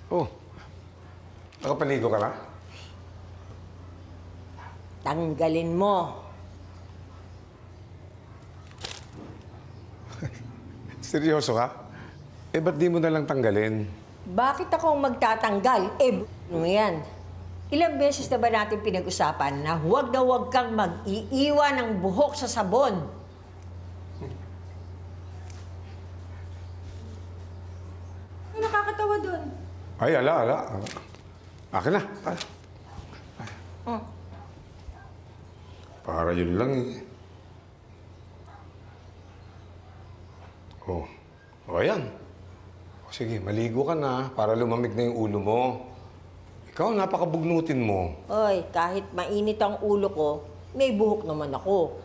Oh, nakapaligo ka na? Tanggalin mo. Seryoso ka? Eh, ba't di mo nalang tanggalin? Bakit ako ang magtatanggal? Ano yan? Ilang beses na ba natin pinag-usapan na huwag kang mag-iiwan ng buhok sa sabon? Ano nakakatawa dun? Ay, ala. Akin na. Oh. Para yun lang eh. Oh. O, ayan. O, sige, maligo ka na para lumamig na yung ulo mo. Ikaw, napakabugnutin mo. Oy, kahit mainit ang ulo ko, may buhok naman ako.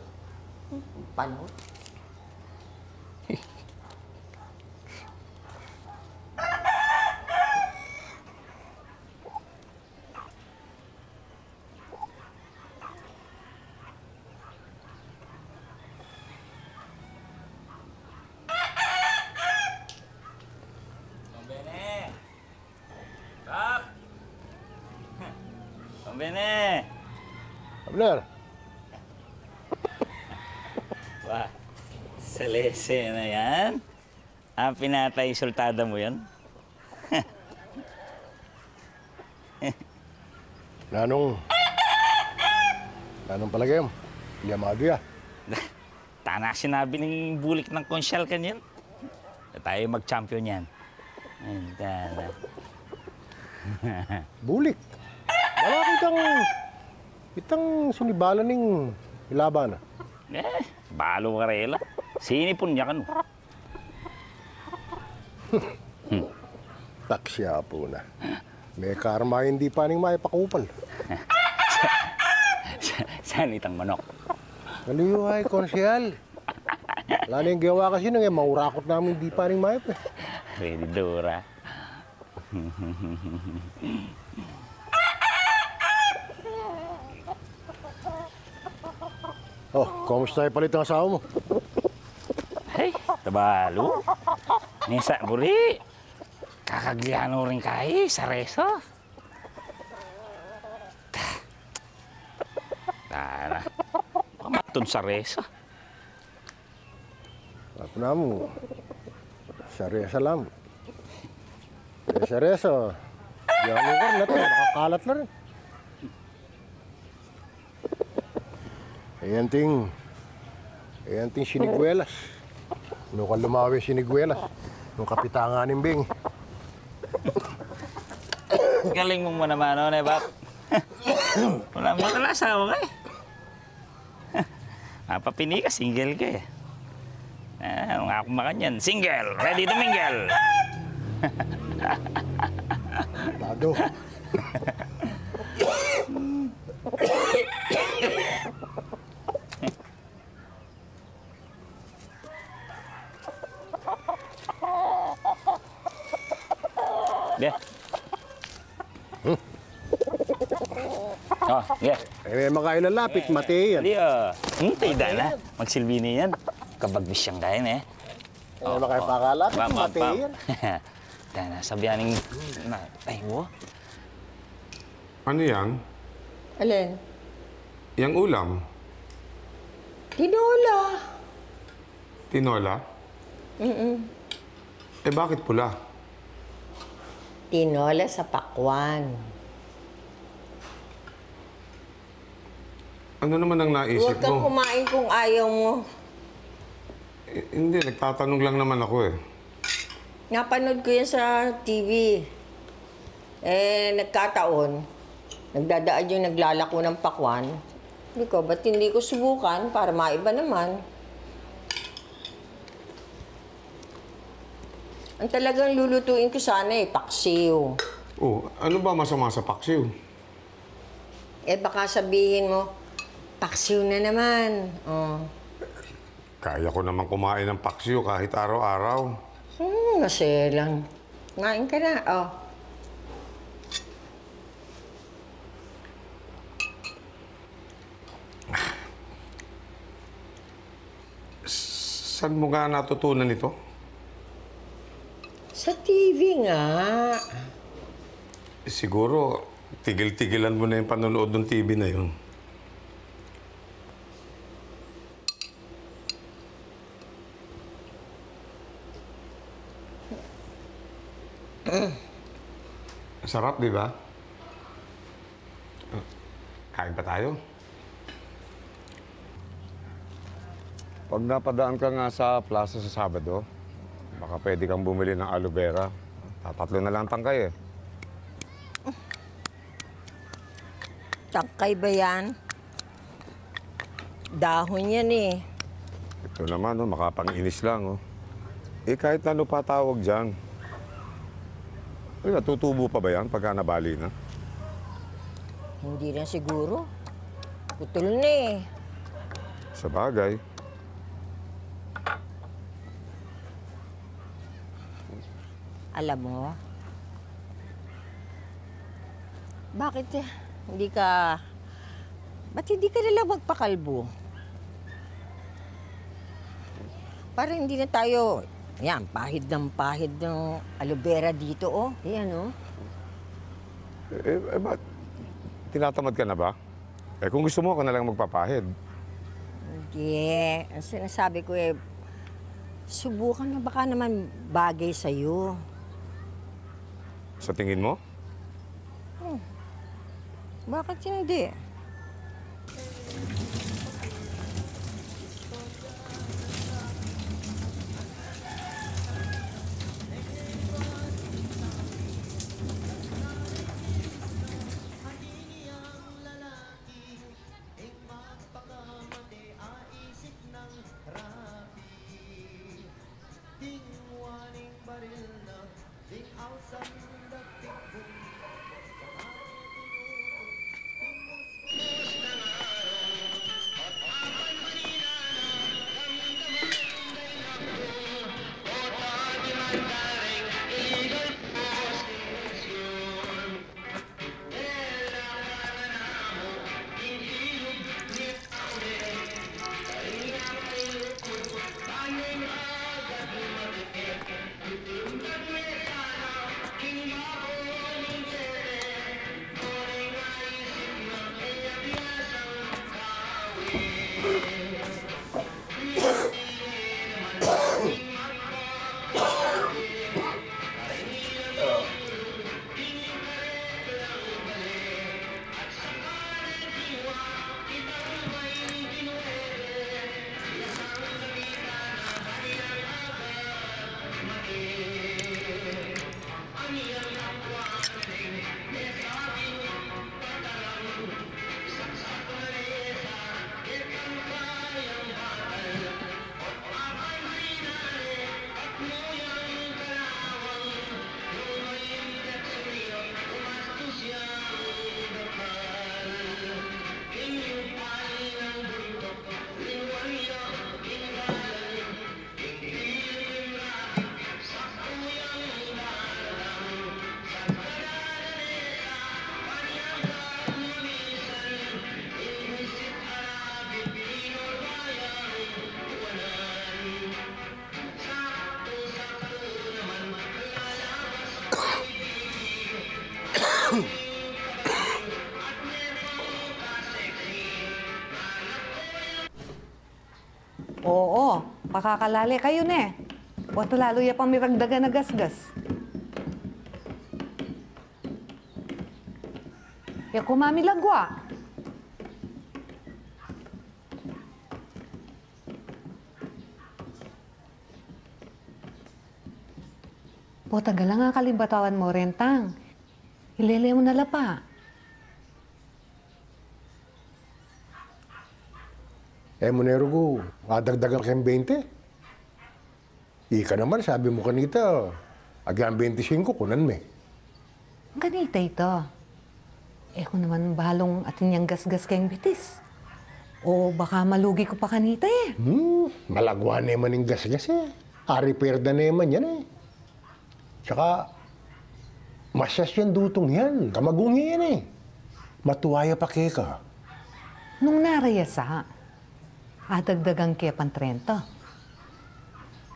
Paano? Bene! Abner! Wah, Celeste na yan. Ang pinatay sultada mo yan. Nanong palagay mo? Hindi amado ya. Tana sinabi ng bulik ng konsyal kanyan. Tayo mag-champion yan. Ay, tana. Bulik. Wala kitang sunibalan ng ilaban. Balo ka rela. Sinipon niya ka no. Taksya po na. May karma hindi pa ning maipakupal. Saan itang manok? Aliyo ay, konsyal. Wala na yung gawa kasi nang maurakot namin hindi pa ning maip eh. Ready, Dora. Oh, kumusta yung palit ng asawa mo? Hey, tabalo. Nisa, buri. Kakagliano rin kayo sa reso. Tara. Pamatun sa reso. Ako na mo. Saresa lang. Saresa. Yan mo ka na to. Nakakalat na rin. Ayan ting siniguelas. Ano ka lumawi siniguelas? Nung kapitanganin Bing. Galing mo mo naman, ano, Bap? Wala mo tala asawa ka eh. Mapapini ka, single ka eh. Ang ako makanyan, single, ready to mingle. Tado. Yeah. Oh, yeah. Eh, may makailalapit, mati yan. Hindi tayda na. Magsilbi na yan. Kabagbis siyang kain eh. Eh, makaipakalapit, mati yan. Dahil sabihan ng... Ay, wo. Ano yan? Alin? Yang ulam? Tinola. Tinola? Eh, bakit pula? Tinola sa pakwan. Ano naman ang naisip Huwag kang mo? kumain kung ayaw mo. Hindi, nagtatanong lang naman ako eh. Napanood ko yan sa TV. Eh, nagkataon. Nagdadaan yung naglalako ng pakwan. Hindi ko, ba't hindi ko subukan para maiba naman? Ang talagang lulutuin ko sana eh, paksiw. Oh, ano ba masama sa paksiw? Eh, baka sabihin mo, paksiw na naman. Oh. Kaya ko naman kumain ng paksiw kahit araw-araw. Maselang. Ngain ka na, oh. Saan mo nga natutunan ito? Sa TV nga. Siguro, tigil-tigilan mo na yung panonood ng TV na yun. Sarap, di ba? Kain pa tayo? Pag napadaan ka nga sa plaza sa Sabado, baka pwede kang bumili ng aloe vera. Tatatlo na lang tangkay eh. Tangkay ba yan? Dahon yan eh. Ito naman, oh, makapang-inis lang. Oh. Eh, kahit ano pa tawag dyan. Ay, natutubo pa ba yan pagka nabali na? Hindi na siguro. Putol na eh. Sa bagay. Alam mo, bakit hindi ka... Ba't hindi ka nalang magpakalbo? Para hindi na tayo... Yan, pahid ng aloe vera dito, oh. Yan, oh. Ba't tinatamad ka na ba? Eh, kung gusto mo, ka na lang magpapahid. Hindi. Ang sinasabi ko eh, subukan na baka naman bagay sa'yo. Sa tingin mo? Bakit hindi? Oo, pakakalali kayo ne. Huwag lalo ya pang miragdagan na gasgas. Ya kumami lagwa. O, tagal nga kalimbatawan mo, Rentang. Ilele mo na lapa. Monero ko, adagdagan kayong 20. Ika naman, sabi mo kanita, agang 25, kunan me. Ganita ito. Kung naman balong atin yung gasgas kayong bitis. O baka malugi ko pa kanita eh. Malagwa naman yung gas-gas eh. Repair na naman yan eh. Tsaka, masyas yan dutong yan. Kamagungi yan eh. Matuwaya pa ka. Nung narayasa, adagdagang kaya pang 30.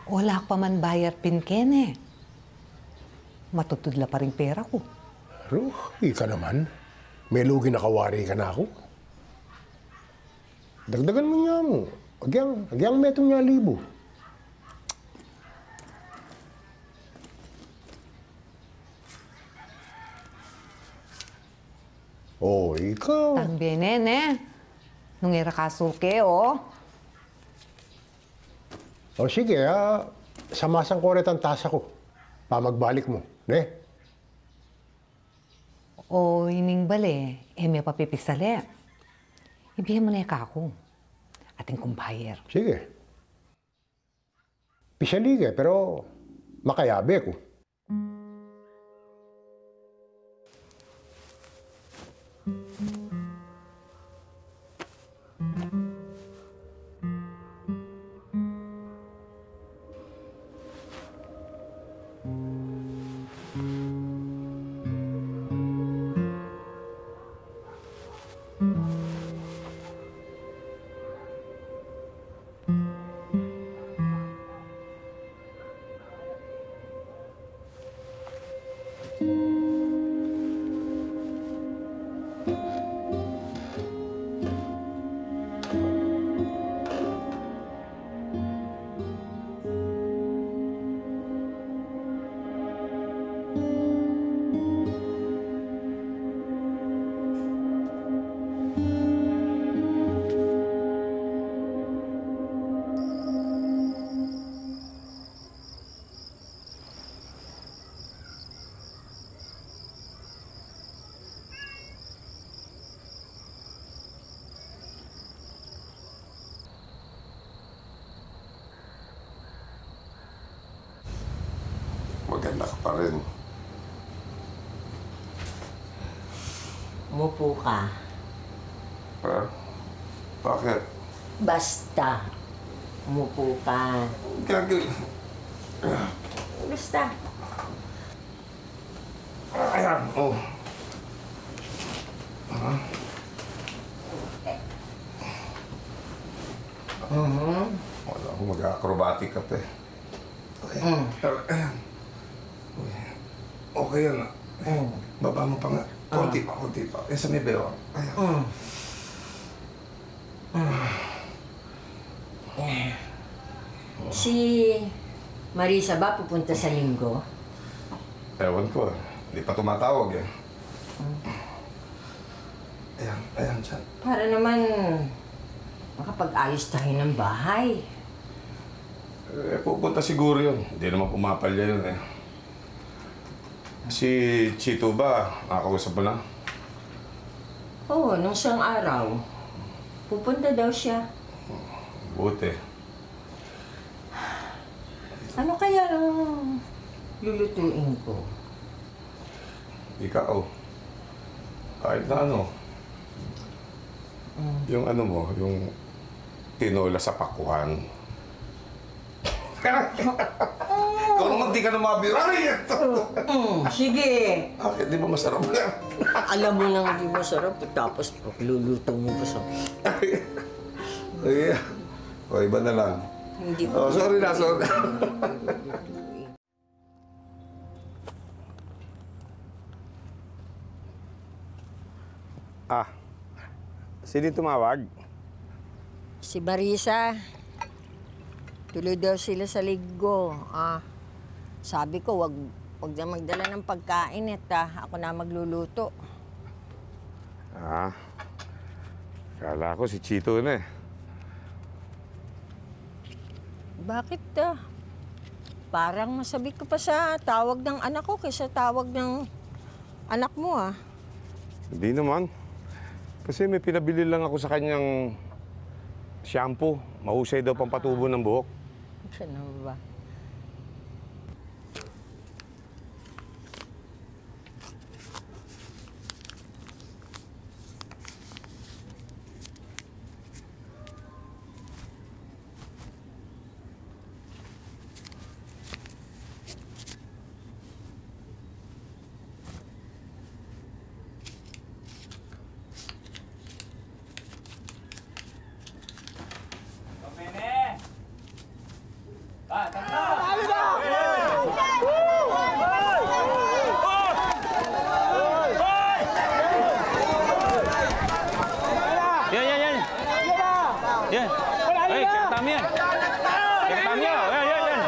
Wala pa man bayar pinken eh. Matutudla pa rin pera ko. Pero, ika naman. May lugi na kawari ka na ako. Dagdagan mo niya mo. Agyang metong niya 1,000. Oh, ikaw. También eh. Nung era kasuke, oh. O sige, samasang ko rin ang tasa ko. Pamagbalik mo, ne? O ining bale, may papipisali. Ibihin mo na ako. Ating kumbayer. Sige. Pisalige, pero makayabe ko. Maganda ka pa rin. Umupo ka. Ha? Bakit? Basta. Umupo ka. Gagawin. Basta. Ayan, oh. Wala akong mag-acrobatic ka pa eh. Okay. Ayan. Okay yan. Baba mo pa nga. Konti pa, konti pa. Sa may bewa. Ayan. Si Marisa ba pupunta sa linggo? Ewan ko. Hindi pa tumatawag eh. Ayan, ayan dyan. Para naman makapag-ayos tayo ng bahay. Pupunta siguro yun. Hindi naman pumapalya yun eh. Si Chito ba? Nakakausap mo na? Oo, nung isang araw. Pupunta daw siya. Buti. Ano kaya ang lulutuin ko? Ikaw. Kahit na ano. Yung ano mo, yung tinola sa pakuhan. Ikaw naman di ka na mabira. Sige. Bakit? Di ba masarap na? Alam mo nang hindi masarap, tapos luluto mo pa sa... Ay, o iba na lang. Hindi Oh, sorry na, sorry. Sino tumawag? Si Marisa. Tuloy daw sila sa linggo. Sabi ko, wag na magdala ng pagkain ako na magluluto. Kala ko si Chito na eh. Bakit parang masabi ko pa sa tawag ng anak ko kaysa tawag ng anak mo Hindi naman. Kasi may pinabili lang ako sa kanyang shampoo. Mahusay daw pampatubo ng buhok. Ano ba? Yan. Ay, kinatami yan. Kinatami yan. Yan.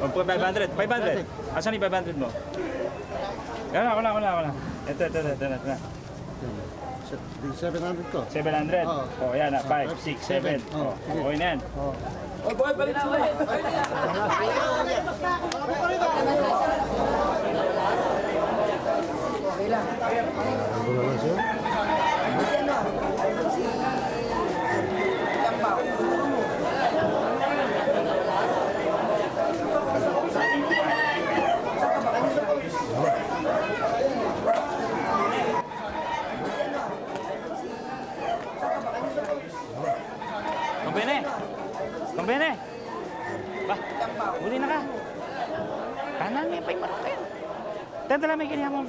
Oh, 500. Asan yung 500 mo? Yan, ako na. Ito. 700 ko. 700? Oo. Oh, yan na. 5, 6, 7. Oo, sige. Okay na yan. Oh, boy, balik na. Ano na lang siya? Kumbene! Ba, huli na ka. Kanan may pa yung maraka yan. Tadala may kanya mo.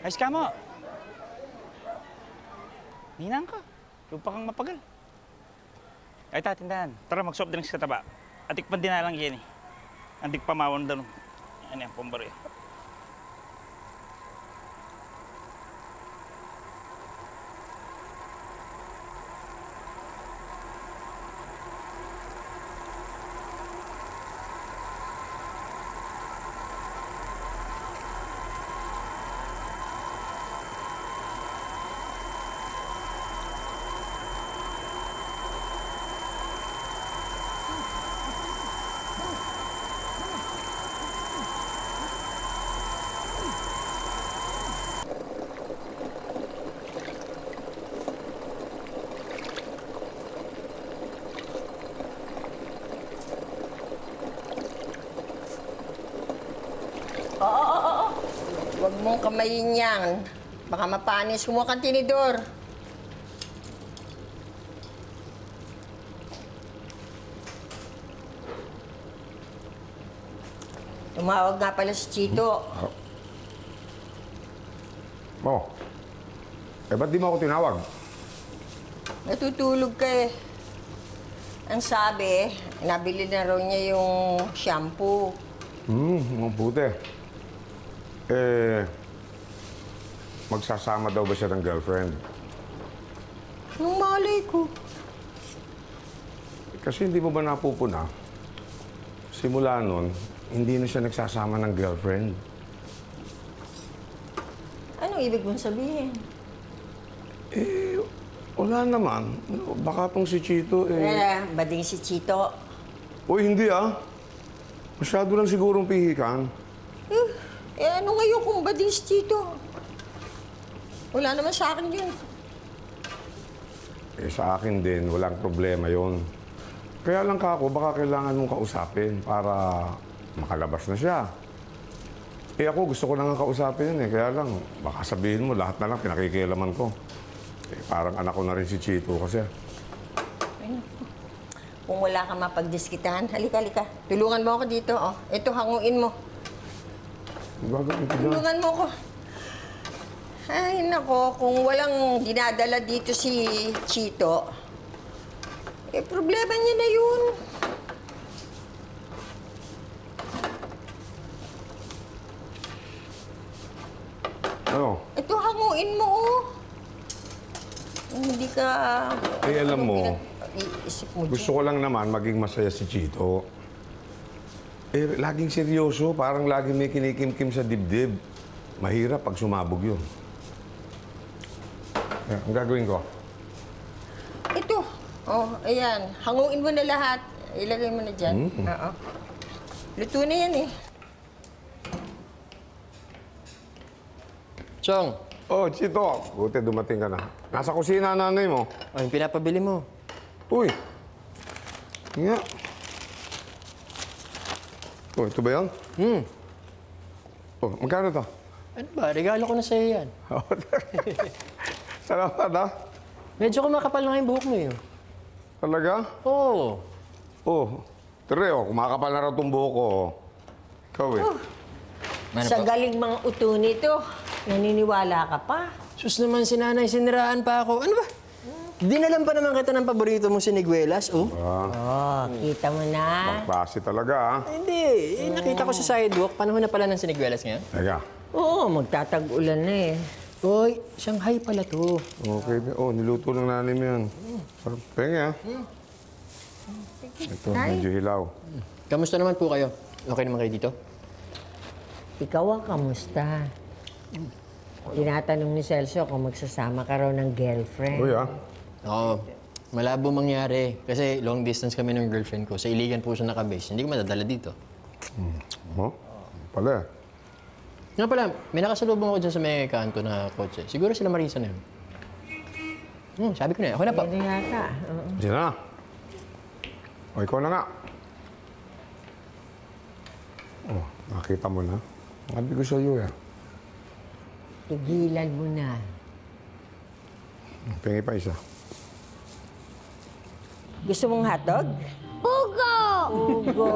Ayos ka mo. Ninang ka. Lupa kang mapagal. Ay, tindahan. Tara, mag-soft drinks ka taba. Atik pa din na lang yan eh. Antik pamawan daw. Ano yan, pumbaro yan. Oo. Huwag mong kamayin yan. Baka mapanis. Kumuha kang tinidor. Tumawag nga pala si Chito. Oh. Ba't di mo ako tinawag? Natutulog ka eh. Ang sabi, nabili na raw niya yung shampoo. Mabuti. Magsasama daw ba siya ng girlfriend? Anong malay ko? Kasi hindi mo ba napupuna? Simula nun, hindi na siya nagsasama ng girlfriend. Anong ibig mong sabihin? Wala naman. Baka tong si Chito Bading si Chito. Uy, hindi Masyado lang sigurong pihikan. Ano ngayon kung bading si Chito? Wala naman sa akin yun. Sa akin din, walang problema yon. Kaya lang kako, baka kailangan mong kausapin para makalabas na siya. Ako gusto ko na nga kausapin yun Kaya lang, baka sabihin mo, lahat na lang pinakikialaman ko. Parang anak ko na rin si Chito kasi. kung wala kang mapagdiskitahan. Halika, halika. Tulungan mo ako dito, oh. Ito, hanguin mo. Gagawin ko dyan. Tulungan mo ko. Ay, nako, kung walang dinadala dito si Chito, problema niya na yun. Ano? Ito, hanguin mo, oh. Hindi ka... Alam mo, Iisip mo gusto ko lang naman maging masaya si Chito. Laging seryoso, parang laging may kinikimkim sa dibdib. Mahirap pag sumabog yun. Ang gagawin ko? Ito. Oh, ayan. Hanguin mo na lahat. Ilagay mo na dyan. Oo. Luto na yan eh. Chong, Oh, Chito. Buti dumating ka na. Nasa kusina nanay mo. ano yung pinapabili mo? Uy. Nga. Oh, ito ba yan? Oh, magkano to? Ano ba? Regalo ko na sa'yo yan. Salamat, ha? Medyo kumakapal na nga yung buhok mo eh. Talaga? Oo. Oh. Tere, kumakapal na raw itong buhok ko. Ikaw eh. Ano Sa pa? galing mga uto nito, naniniwala ka pa. Sus naman si nanay, siniraan pa ako. Ano ba? Dinalan pa naman kita ng paborito mong siniguelas, oh. Oh, kita mo na. Klase talaga, ha? Hindi, nakita ko sa sidewalk. Panahon na pala ng siniguelas ngayon. Teka. Oo, magtatag-ulan na eh. Hoy, Shanghai pala to. Okay. Oh, niluto ng nanay mo yan. Sarap. Pengi, ha? Ito, medyo hilaw. Kamusta naman po kayo? Okay naman kayo dito? Ikaw ang kamusta? Tinatanong ni Celso kung magsasama ka raw ng girlfriend. Uy, ha? Oo. Malabo mangyari. Kasi long distance kami ng girlfriend ko. Sa Iligan po siya nakabase. Hindi ko madadala dito. Oh, pala. Nga pala, may nakasalubong ako dyan sa may kanto na kotse. Siguro sila Marisa na yun. Sabi ko na, ako na pa. Pwede yata. Oo. Diyan na. O, ikaw na nga. Oh, nakita mo na. Sabi ko sa iyo, eh. Tigilan mo na. Pengi pa isa. Gusto mong hotdog? Pugo! Pugo.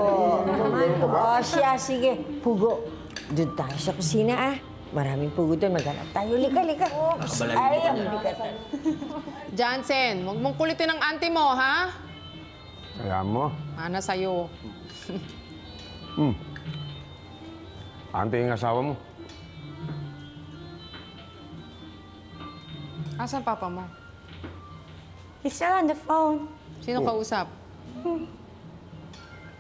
Oh, siya, sige. Pugo. Doon tayo sa kusina, ah. Maraming pugo doon. Maghanap tayo. Lika, lika. Ay, ang bigat. Jansen, huwag mong kulitin ang auntie mo, ha? Kaya mo. Mana sa'yo. Ante yung asawa mo. Asan papa mo? He's still on the phone. Sino kausap?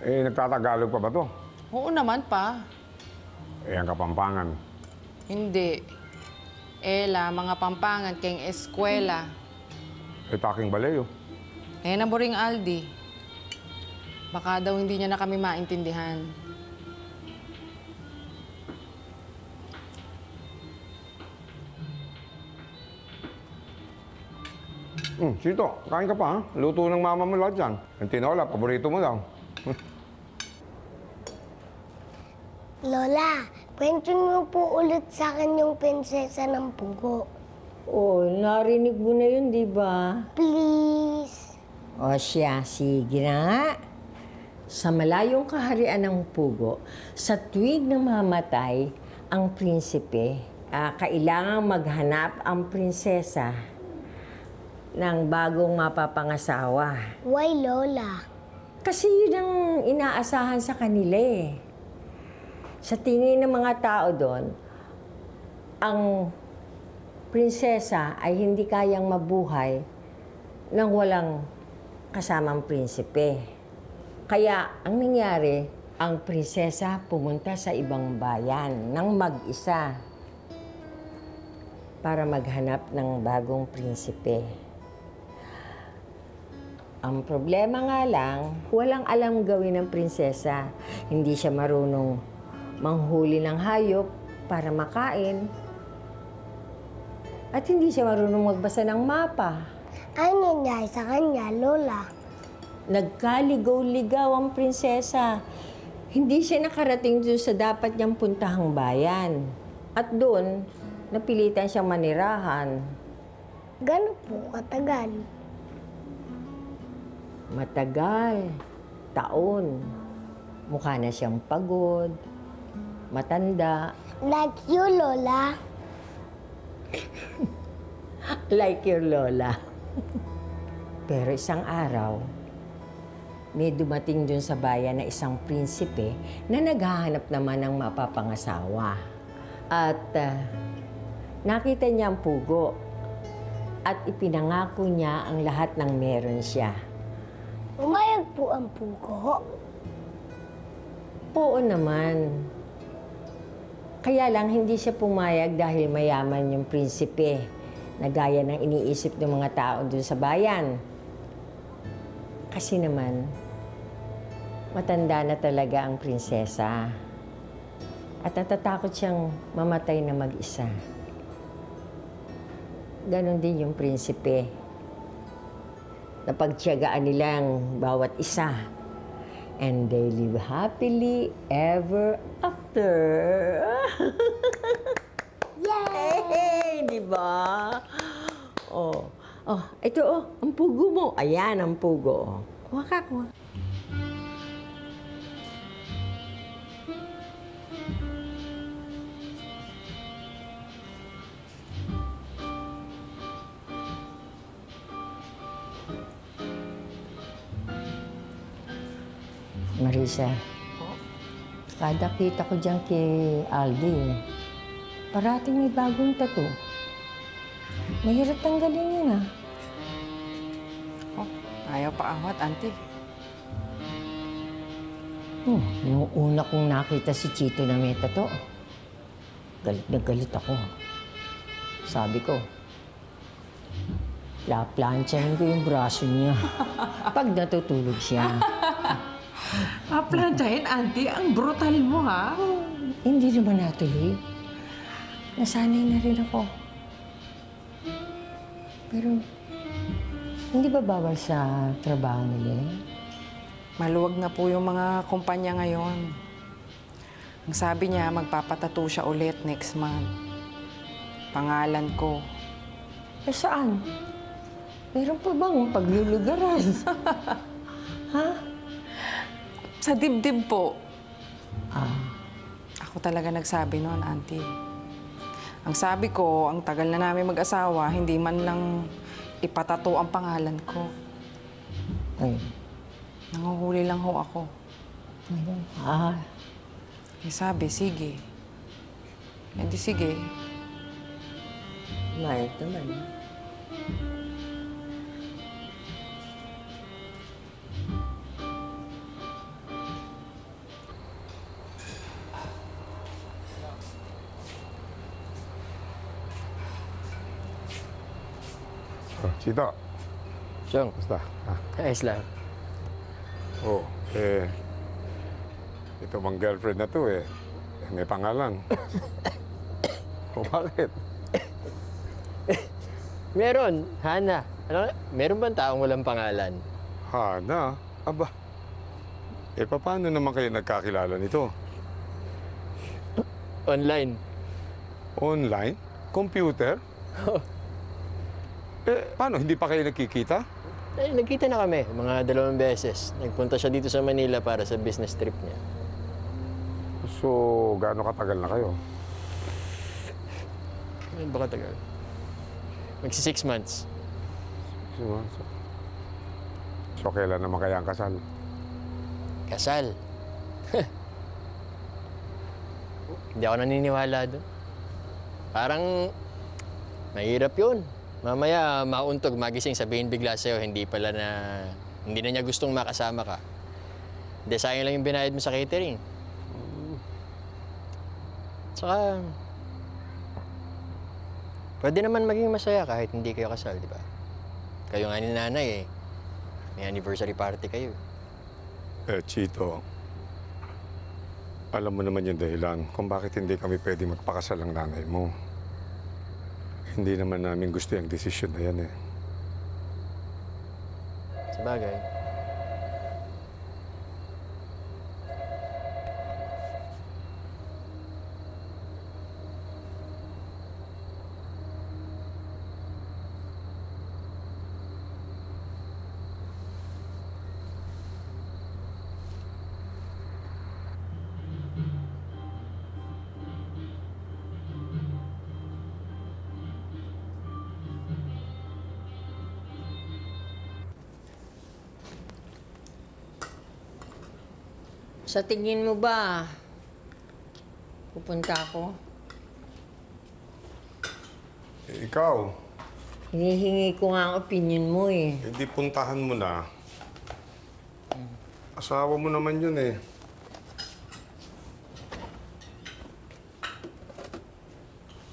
Nagtatagalog pa ba to? Oo naman pa. Ang Kapampangan. Hindi. Ela, mga Pampangan, kayong eskwela. Taking Balayo. Na boring Aldi. Baka daw hindi niya na kami maintindihan. Sito, kain ka pa, ha? Luto ng mama mo lahat yan. Ang tinola, paborito mo daw. Lola, kwento niyo po ulit sa akin yung prinsesa ng pugo. Oh, narinig mo na yun, di ba? Please. O siya, sige na nga. Sa malayong kaharian ng pugo, sa tuwig na mamatay ang prinsipe, kailangang maghanap ang prinsesa ng bagong mapapangasawa. Why, Lola? Kasi yun ang inaasahan sa kanila eh. Sa tingin ng mga tao doon, ang prinsesa ay hindi kayang mabuhay nang walang kasamang prinsipe. Kaya ang nangyari, ang prinsesa pumunta sa ibang bayan ng mag-isa para maghanap ng bagong prinsipe. Ang problema nga lang, walang alam gawin ng prinsesa. Hindi siya marunong manghuli ng hayop para makain. At hindi siya marunong magbasa ng mapa. Ano nangyari sa kanya, Lola? Nagkaligaw-ligaw ang prinsesa. Hindi siya nakarating dun sa dapat niyang puntahang bayan. At doon, napilitan siyang manirahan. Gano'n po katagal? matagal, taon. Mukha na siyang pagod, matanda. Like you, Lola. Like your lola. Pero isang araw, may dumating dun sa bayan na isang prinsipe na naghahanap naman ng mapapangasawa. At nakita niya ang pugo at ipinangako niya ang lahat ng meron siya. Umayag po ang pugo. Oo naman. Kaya lang hindi siya pumayag dahil mayaman yung prinsipe na gaya ng iniisip ng mga tao dun sa bayan. Kasi naman, matanda na talaga ang prinsesa. At natatakot siyang mamatay na mag-isa. Ganon din yung prinsipe. Napagtiyagaan nilang bawat isa. And they live happily ever after. Yay! Di ba? Oh. Oh, ito ang pugo mo. Ayan ang pugo. Kuha ka, kuha. Marisa, kada kita ko dyan kay Aldi, parating may bagong tattoo. Mahirap tanggalin yun, Oh, ayaw pa awat, auntie. Nung una kong nakita si Chito na may tattoo, galit na galit ako. Sabi ko, plansyahin ko yung braso niya pag natutulog siya. Paplantsahin, auntie. Ang brutal mo, ha? Hindi naman natuloy. Nasanay na rin ako. Pero, hindi ba bawal sa trabaho nila? Maluwag na po yung mga kumpanya ngayon. Ang sabi niya, magpapatato siya ulit next month. Pangalan ko. Eh, saan? Meron pa bang paglulugaran? Ha? Sa dibdib po. Ako talaga nagsabi noon, auntie. Ang sabi ko, ang tagal na namin mag-asawa, hindi man lang ipatato ang pangalan ko. Ay. Nanguhuli lang ho ako. Eh sabi, sige. Eh di sige. Mayat naman. Chito, Chong, basta. ayos lang. Ito bang girlfriend na to may pangalan. Bakit? Meron, Hana. Ano, meron bang taong walang pangalan? Hana? Aba. Paano naman kayo nagkakilala nito? Online. Online? Computer? Paano? Hindi pa kayo nagkikita? Eh, nagkita na kami, mga 2 beses. Nagpunta siya dito sa Manila para sa business trip niya. So, gaano katagal na kayo? Ano ba katagal? Magsi 6 months. So, kailan naman kaya ang kasal? Kasal. Hindi ako naniniwala doon. Parang mahirap yun. Mamaya mauntog, magising, sabihin bigla sa'yo, hindi na niya gustong makasama ka. Hindi, sayang lang yung binayad mo sa catering. Tsaka, pwede naman maging masaya kahit hindi kayo kasal, di ba? Kayo nga ni nanay may anniversary party kayo. Chito, alam mo naman yung dahilan kung bakit hindi kami pwede magpakasal ng nanay mo. Hindi naman namin gusto yung desisyon na yan Sabagay. Sa tingin mo ba, pupunta ako? Ikaw, Hinihingi ko nga ang opinion mo eh. hindi puntahan mo na. Asawa mo naman yun eh.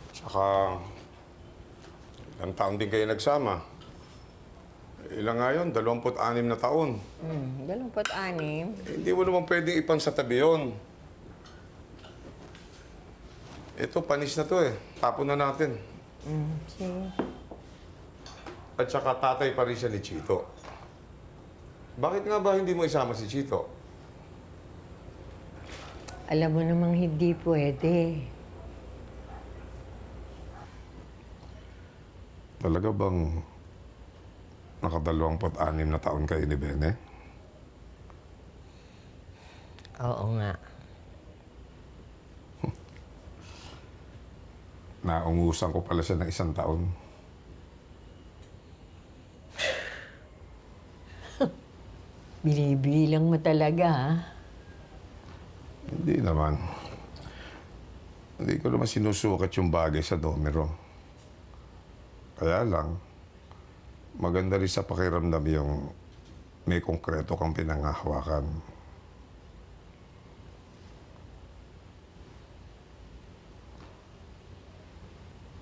Tsaka, ilang taon din kayo nagsama. Ilang nga yun? 26 na taon. 26. Hindi mo naman pwedeng ipang sa tabi yun. Ito, panis na to eh. Tapon na natin. Sige. At saka tatay pa rin siya ni Chito. Bakit nga ba hindi mo isama si Chito? Alam mo namang hindi pwede. Talaga bang naka-26 na taon kayo ni Bene? Oo nga. Naungusan ko pala siya ng 1 taon. Binibilang mo talaga, ha? Hindi naman. Hindi ko naman sinusukat yung bagay sa numero. Kaya lang, maganda rin sa pakiramdam yung may konkreto kang pinangahawakan.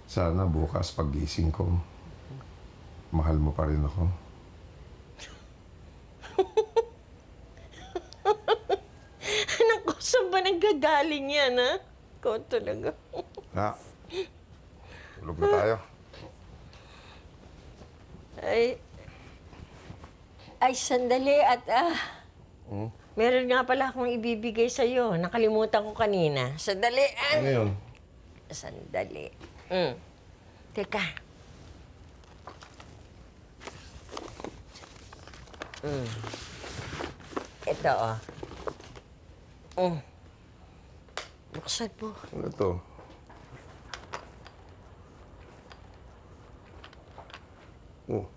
Sana bukas paggising ko, mahal mo pa rin ako. Naku, saan ba nanggagaling yan, ha? Ikaw talaga. Na, tulog na tayo. Ay, sandali at meron nga pala akong ibibigay sa'yo. Nakalimutan ko kanina. Sandali, Ano yun? Sandali. Teka. Ito, Buksan mo. Ano to? Oh.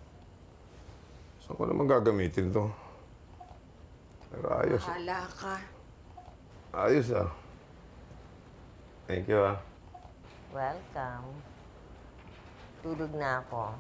Saan ko naman gagamitin to? Pero ayos. Hala ka. Ayos ah. Thank you ah. Welcome. Tulog na ako.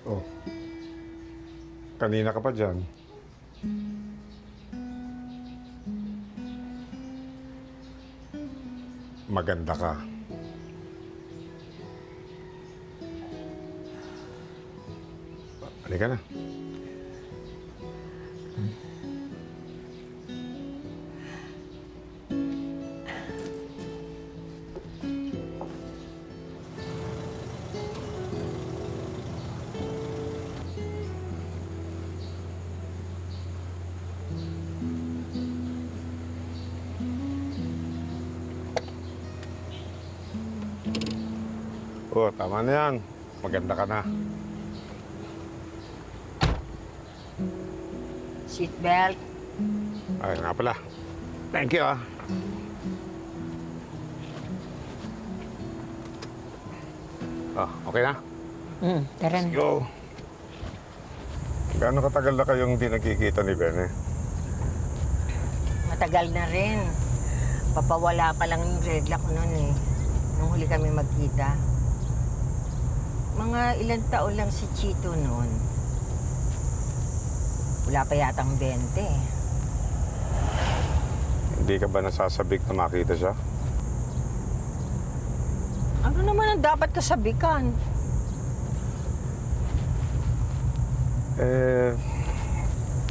Oh. Kanina ka pa dyan. Maganda ka. Halika na. Oh, tama na yan. Maganda ka na. Seatbelt. Ay, nga pala. Thank you ah. Ah, okay na? Tara na. Let's go. Gaano katagal na kayong hindi nagkikita ni Bene? Matagal na rin. Papawala pa lang yung regla ko noon eh. Nung huli kami magkita. Mga ilang taon lang si Chito noon. Wala pa yatang 20. Hindi ka ba nasasabik na makita siya? Ano naman ang dapat kasabikan?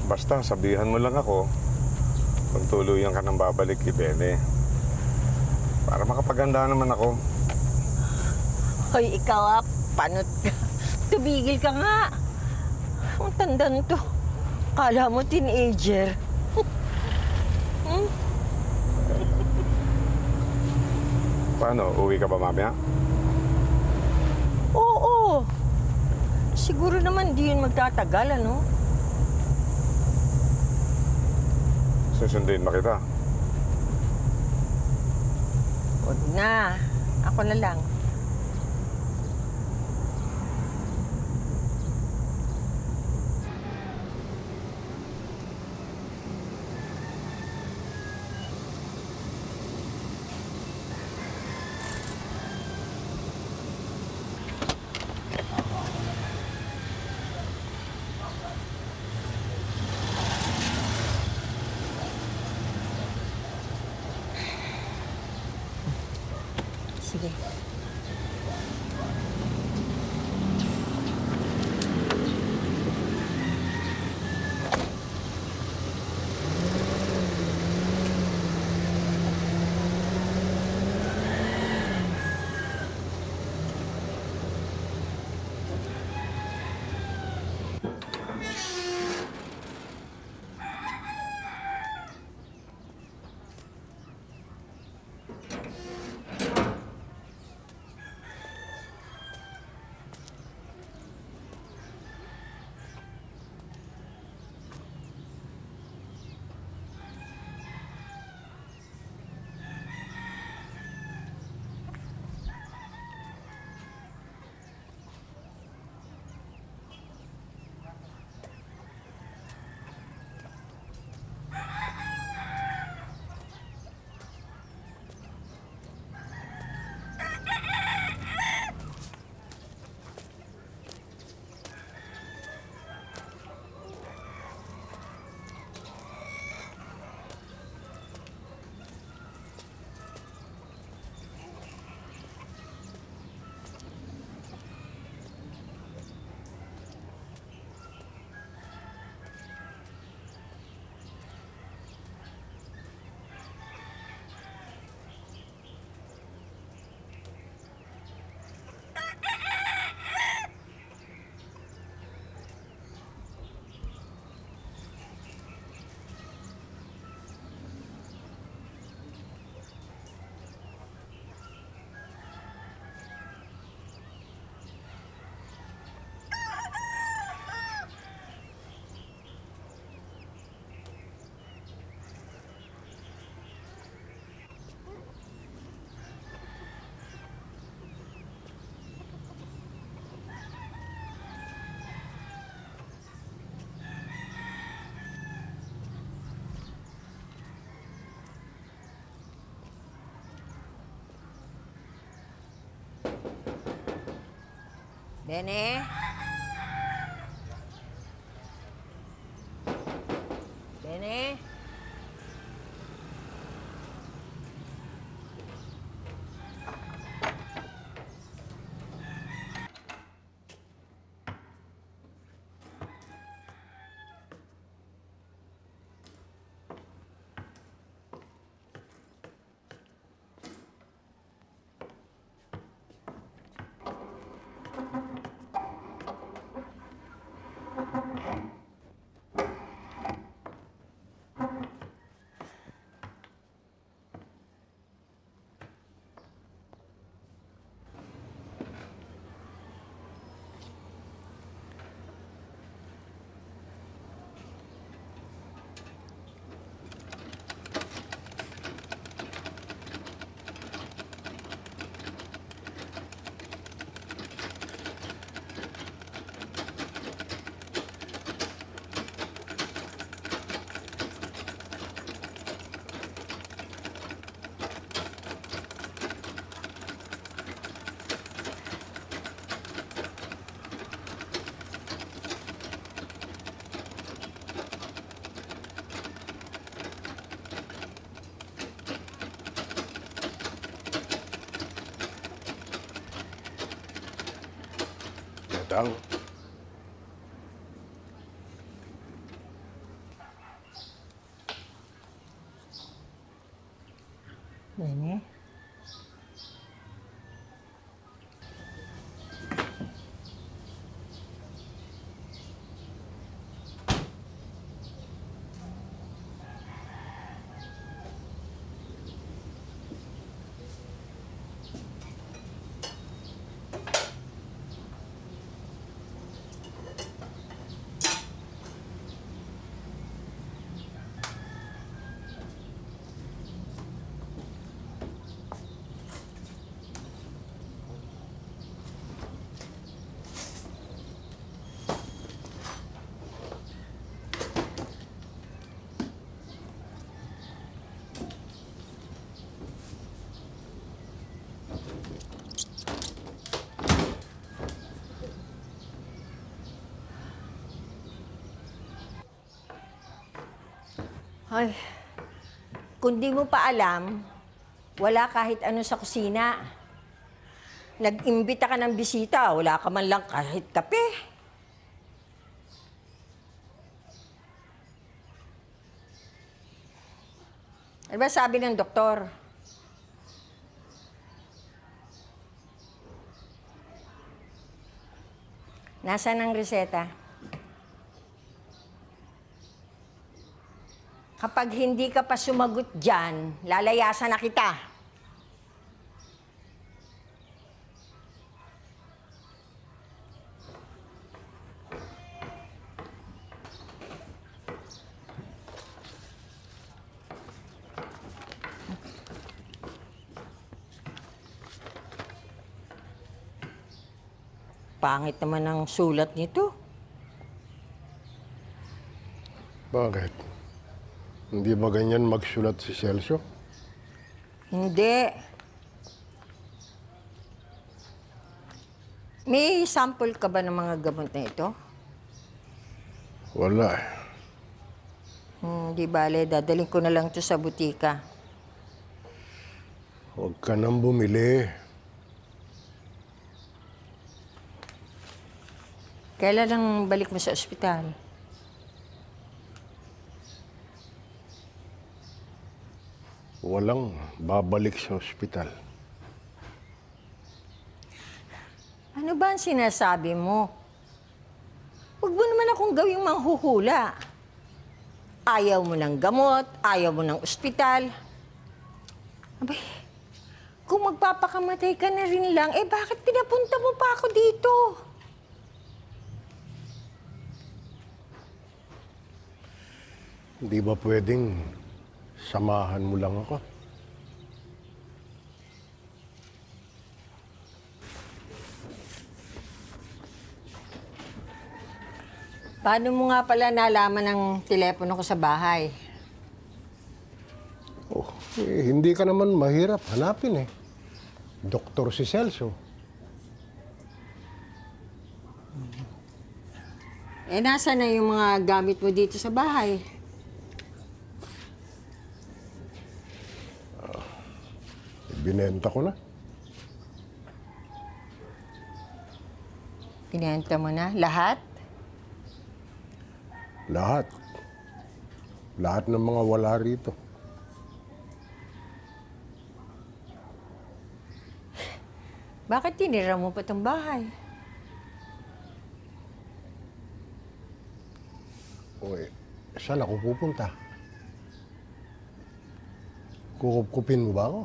Basta sabihan mo lang ako kung tuluyan ka nang babalik kay Bene. Para makapaganda naman ako. Hoy, ikaw panot ka. Tumigil ka nga. Ang tanda nito. Kala mo teenager. Paano? Uwi ka ba mamaya? Oo. Siguro naman di yun magtatagal, ano? Susunduin ba kita? Huwag na. Ako na lang. Sige. Bene? Bene? Datang. Bene? Ay, kung di mo pa alam, wala kahit ano sa kusina. Nag-imbita ka ng bisita, wala ka man lang kahit kape. Ano ba sabi ng doktor? Nasaan ang reseta? Kapag hindi ka pa sumagot dyan, lalayasan na kita. Pangit naman ang sulat nito. Bakit? Hindi ba ganyan magsulat si Celso? Hindi. May sample ka ba ng mga gamot na ito? Wala eh. Di bale, dadaling ko na lang to sa butika. Huwag ka nang bumili. Kailan ang balik mo sa ospital? Walang babalik sa ospital. Ano ba ang sinasabi mo? Huwag mo naman akong gawing manghuhula. Ayaw mo ng gamot, ayaw mo ng ospital. Abay, kung magpapakamatay ka na rin lang, bakit pinapunta mo pa ako dito? Hindi ba pwedeng samahan mo lang ako? Paano mo nga pala nalaman ang telepono ko sa bahay? Oh, hindi ka naman mahirap hanapin eh. Doktor si Celso. Nasaan na yung mga gamit mo dito sa bahay? Binenta ko na. Pinenta mo na? Lahat? Lahat. Lahat ng mga wala rito. Bakit tinira mo pa itong bahay? Uy, saan ako pupunta? Kukupkupin mo ba ako?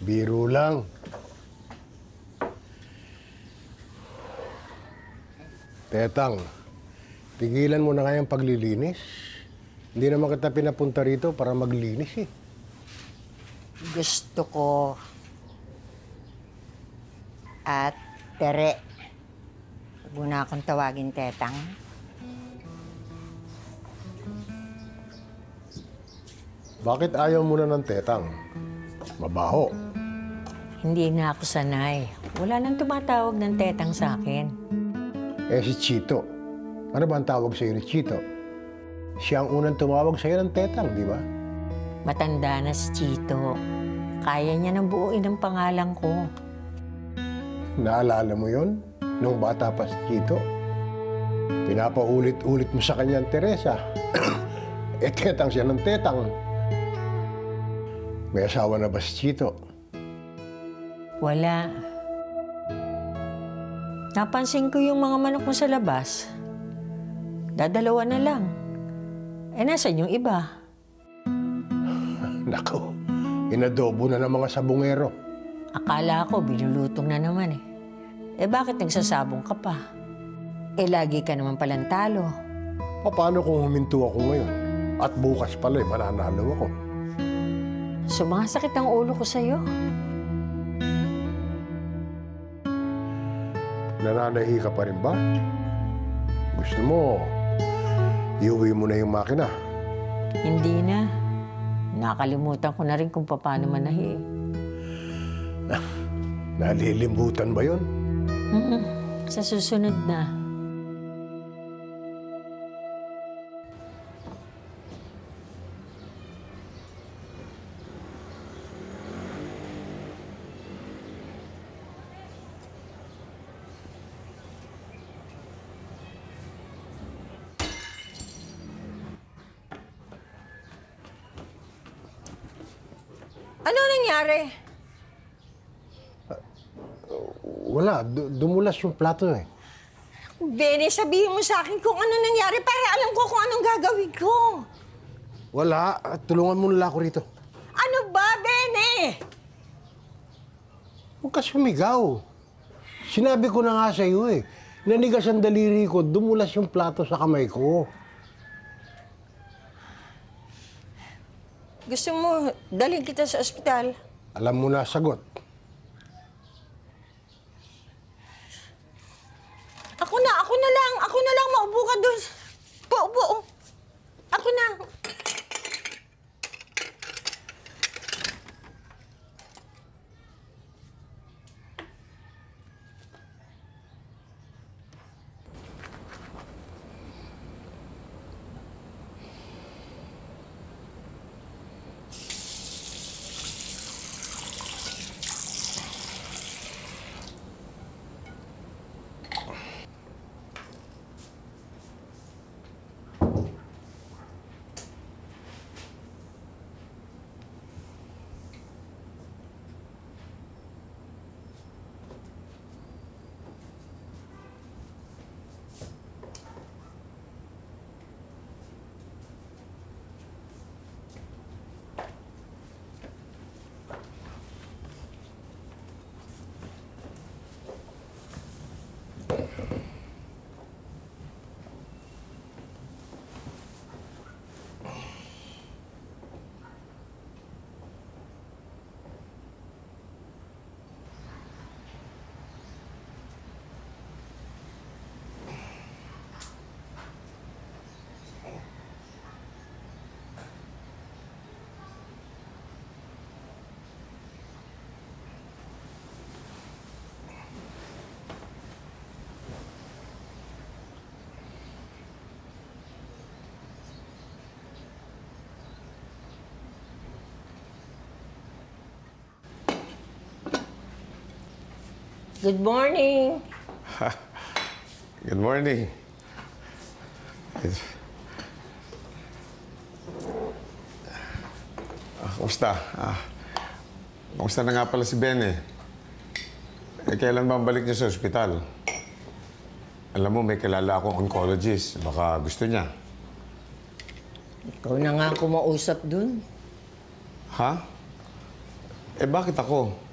Biro lang. Tetang, tigilan mo na kayang paglilinis. Hindi naman kita pinapunta rito para maglinis eh. Gusto ko at Tere. Huwag mo na akong tawagin Tetang. Bakit ayaw mo na ng Tetang? Mabaho. Hindi na ako sanay. Wala nang tumatawag ng Tetang sa akin. Si Chito. Ano ba ang tawag sa'yo ni Chito? Siya ang unang tumawag sa'yo ng Tetang, di ba? Matanda na si Chito. Kaya niya nang buuin ang pangalan ko. Naalala mo yon nung bata pa si Chito? Pinapaulit-ulit mo sa kanya ang Teresa. Tetang siya ng Tetang. May asawa na ba si Chito? Wala. Napansin ko yung mga manok mo sa labas. Dadalawa na lang. Nasaan yung iba? Nako, inadobo na ng mga sabungero. Akala ko binulutong na naman eh. Bakit nagsasabong ka pa? Lagi ka naman palang talo. Paano kung huminto ako ngayon? At bukas pala mananalo ako. Sumasakit ang ulo ko sa'yo. Nananahi ka pa rin ba? Gusto mo, iuwi mo na yung makina? Hindi na. Nakalimutan ko na rin kung paano manahi. Nalilimutan ba yun? Sa susunod na. Ano nangyari? Wala, dumulas yung plato eh. Bene, sabihin mo sa akin kung ano nangyari para alam ko kung anong gagawin ko. Wala, tulungan mo nila ako rito. Ano ba, Bene? Huwag ka sumigaw. Sinabi ko na nga sa iyo eh. Nanigas ang daliri ko, dumulas yung plato sa kamay ko. Gusto mo dalhin kita sa ospital? Alam mo na sagot. Ako na lang, maupo ka doon. Paupo. Ako na. Good morning. Good morning. Kumusta? Kumusta na nga pala si Ben eh? Kailan ba ang balik niya sa ospital? Alam mo, may kilala akong oncologist. Baka gusto niya. Ikaw na nga kumausap dun. Ha? Eh, bakit ako?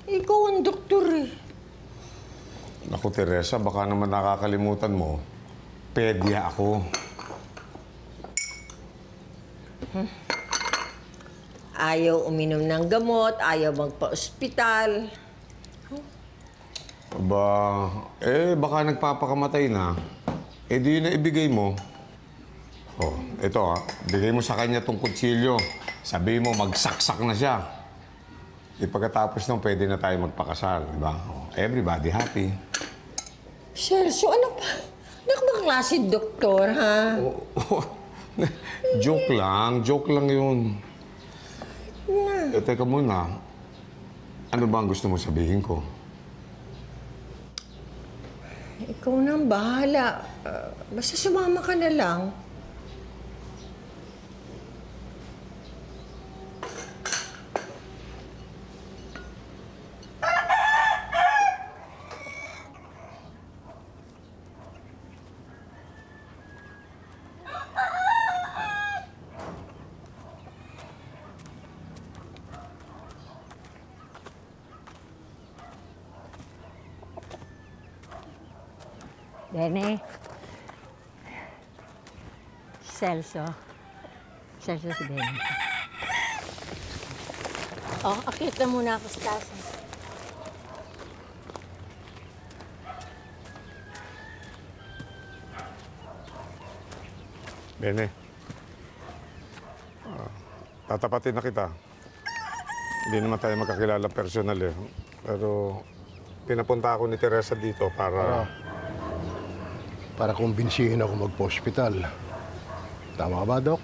Ikaw ang doktor eh. Naku, Teresa, baka naman nakakalimutan mo. Pedya ako. Ayaw uminom ng gamot, ayaw magpa-ospital. Baka nagpapakamatay na. Eh, di yun na ibigay mo. Oh, ito bigay mo sa kanya tong kutsilyo. Sabi mo, magsaksak na siya. Pagkatapos nung pwede na tayo magpakasal, di ba? Oh, everybody happy. Celso, ano pa? Ano ba klase doktor, ha? Joke lang yun. Teka muna. Ano ba ang gusto mo sabihin ko? Ikaw na ang bahala. Basta sumama ka na lang. Bene. Celso. Celso si Bene. Oh, akit na muna ako sa taas. Bene. Tatapatin na kita. Hindi naman tayo magkakilala personal eh. Pero, pinapunta ako ni Teresa dito para... Para kumbinsihin ako magpa-hospital. Tama ba, Dok?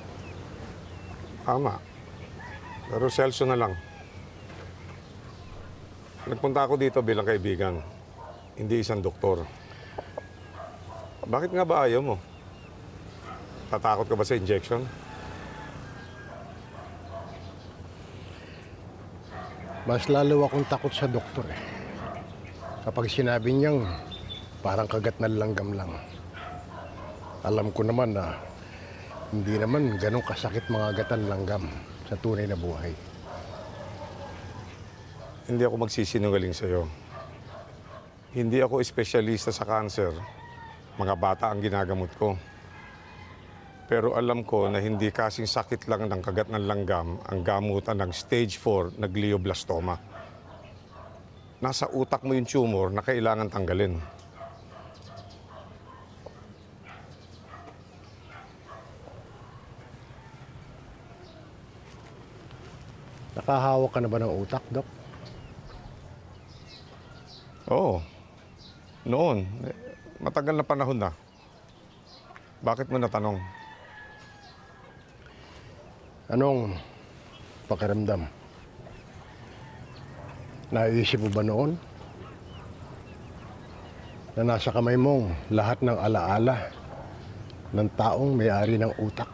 Tama. Pero Celso na lang. Nagpunta ako dito bilang kaibigan, hindi isang doktor. Bakit nga ba ayaw mo? Tatakot ka ba sa injection? Mas lalo akong takot sa doktor eh. Kapag sinabi niyang parang kagat na langgam lang. Alam ko naman na hindi naman ganun kasakit mga gatan langgam sa tunay na buhay. Hindi ako magsisinungaling sa'yo. Hindi ako espesyalista sa cancer. Mga bata ang ginagamot ko. Pero alam ko na hindi kasing sakit lang ng kagat ng langgam ang gamutan ng stage 4 na glioblastoma. Nasa utak mo yung tumor na kailangan tanggalin. Nakahawak ka na ba ng utak, Dok? Oo. Noon. Matagal na panahon na. Bakit mo natanong? Anong pakiramdam? Naisip mo ba noon na nasa kamay mong lahat ng alaala ng taong may-ari ng utak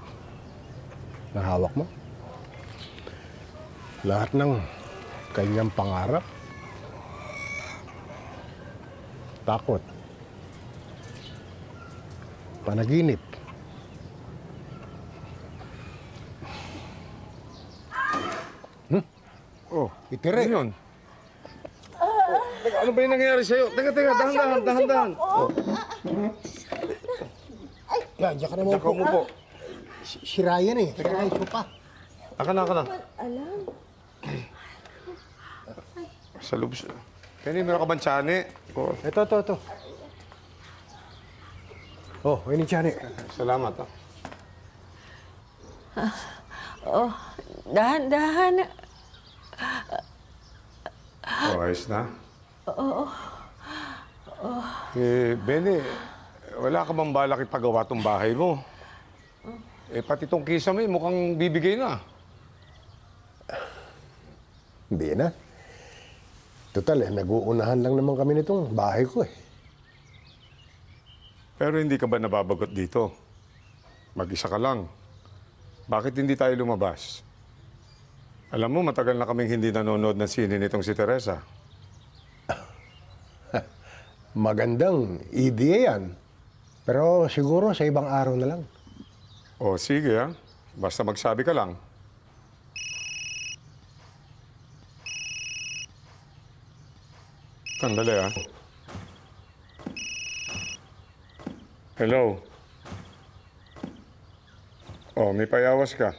na hawak mo? Lahat ng kanyang pangarap, takot, panaginip. Oh, Itire. ano yun? Teka, ano ba yung nangyayari sa'yo? Teka, dahan-dahan. Oh. Yan, diyan ka na Diyan ka umupo. Si Ryan eh. Si Ryan, sopa. Aka na. Sa loob siya. Penny, meron ka bang tsani? Oh, Ito. Oh, ini Chani. salamat. Dahan-dahan. Oh, ayos na? Benny, wala ka bang balak ipagawa tong bahay mo? Pati tong kisa mo, mukhang bibigay na. Hindi na. Total nag-uunahan lang naman kami nitong bahay ko eh. Pero hindi ka ba nababagot dito? Mag-isa ka lang. Bakit hindi tayo lumabas? Alam mo, matagal na kaming hindi nanonood ng sine nitong si Teresa. Magandang idea yan. Pero siguro sa ibang araw na lang. O, sige ha. Basta magsabi ka lang. Sandali ha. Hello. Oh, may payawas ka.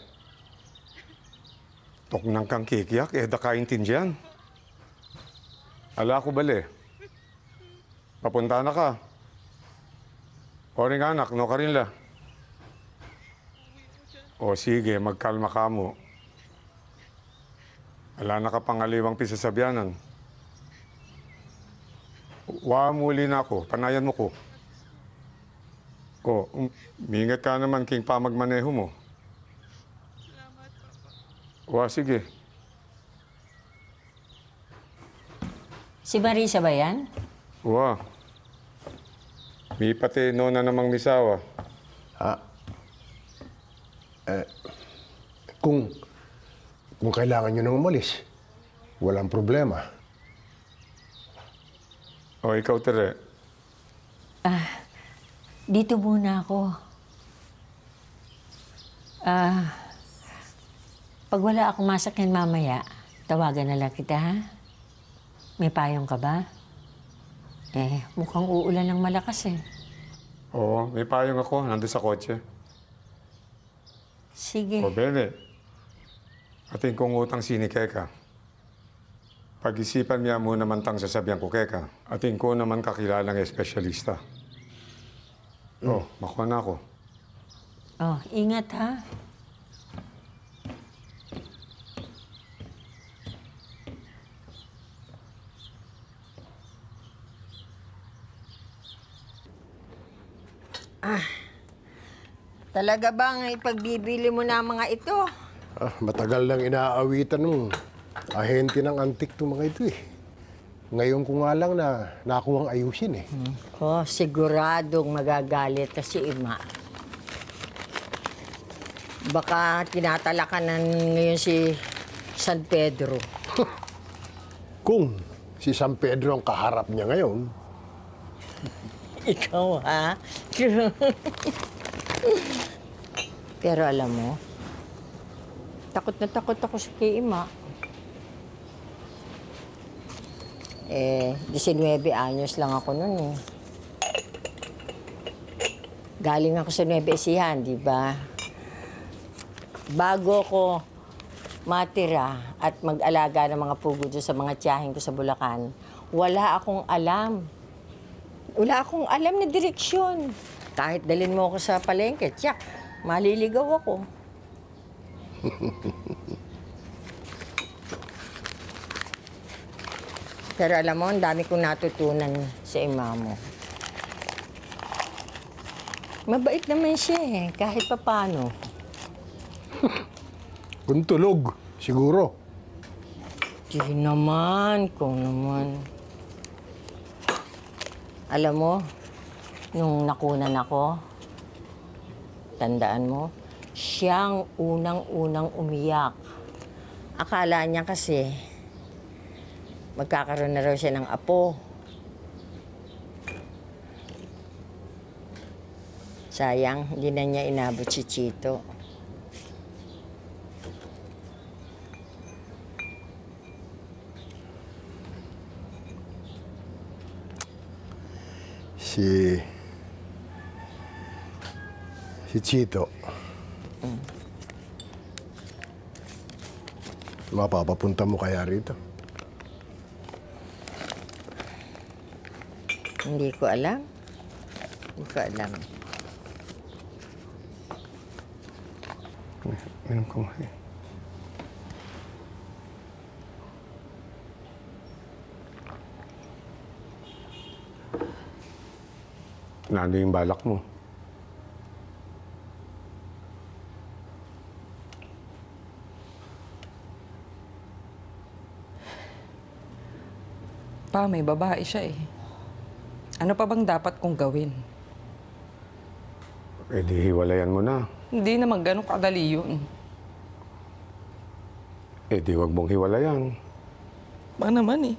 Toknang kang kikiyak, dakaintindihan. Ala ko bali. Papunta na ka. Oring anak, no ka rin la. O sige, magkalma ka mo. Ala na ka pangaliwang pisasabyanan. Wa muli na ako, panayan mo ko. O, mingat ka naman king pamagmaneho mo. Wa, sige. Si Marisa ba yan? Wa. May pati nona namang misawa. Kung kailangan nyo nang umalis, walang problema. O, ikaw, Tere. Dito muna ako. Pag wala akong masakyan mamaya, tawagan na lang kita, ha? May payong ka ba? Mukhang uulan ng malakas eh. Oo, may payong ako. Nandun sa kotse. Sige. O, Bene. Ating kong utang sini Keka. Pag-isipan niya mo naman tang sasabihan ko Keka. Ating ko naman kakilalang espesyalista. Oh, makuha na ako. Oh, ingat ha. Talaga bang ipagbibili mo na mga ito? Matagal nang inaawitan ng ahente ng antik to mga ito eh. Ngayon ko nga lang na nakuhang ayusin eh. Siguradong magagalit na si Ima. Baka tinatalakan na ngayon si San Pedro. Kung si San Pedro ang kaharap niya ngayon. Ikaw, ha? Pero alam mo, takot na takot ako sa kay Ima. 19 anyos lang ako nun eh. Galing ako sa Nueva Ecija, di ba? Bago ko matira at mag-alaga ng mga pugo doon sa mga tiyahin ko sa Bulacan, wala akong alam. Wala akong alam na direksyon. Kahit dalhin mo ako sa palengke, tiyak, maliligaw ako. Pero alam mo, ang dami kong natutunan sa Ima mo. Mabait naman siya eh, kahit papano. Kung tulog, siguro. Di naman, kung naman. Alam mo, nung nakunan ako, tandaan mo, siyang unang-unang umiyak. Akala niya kasi, magkakaroon na raw siya ng apo. Sayang, hindi na niya inabot si Chito. Si Chito. Mapapapunta mo kaya rito? Hindi ko alam. Hindi ko alam. Minum ka mo eh. Ano yung balak mo? Pa, may babae siya eh. Ano pa bang dapat kong gawin? Eh di hiwalayan mo na. Hindi naman ganun kadali yun. Eh di wag mong hiwalayan. Ba naman eh.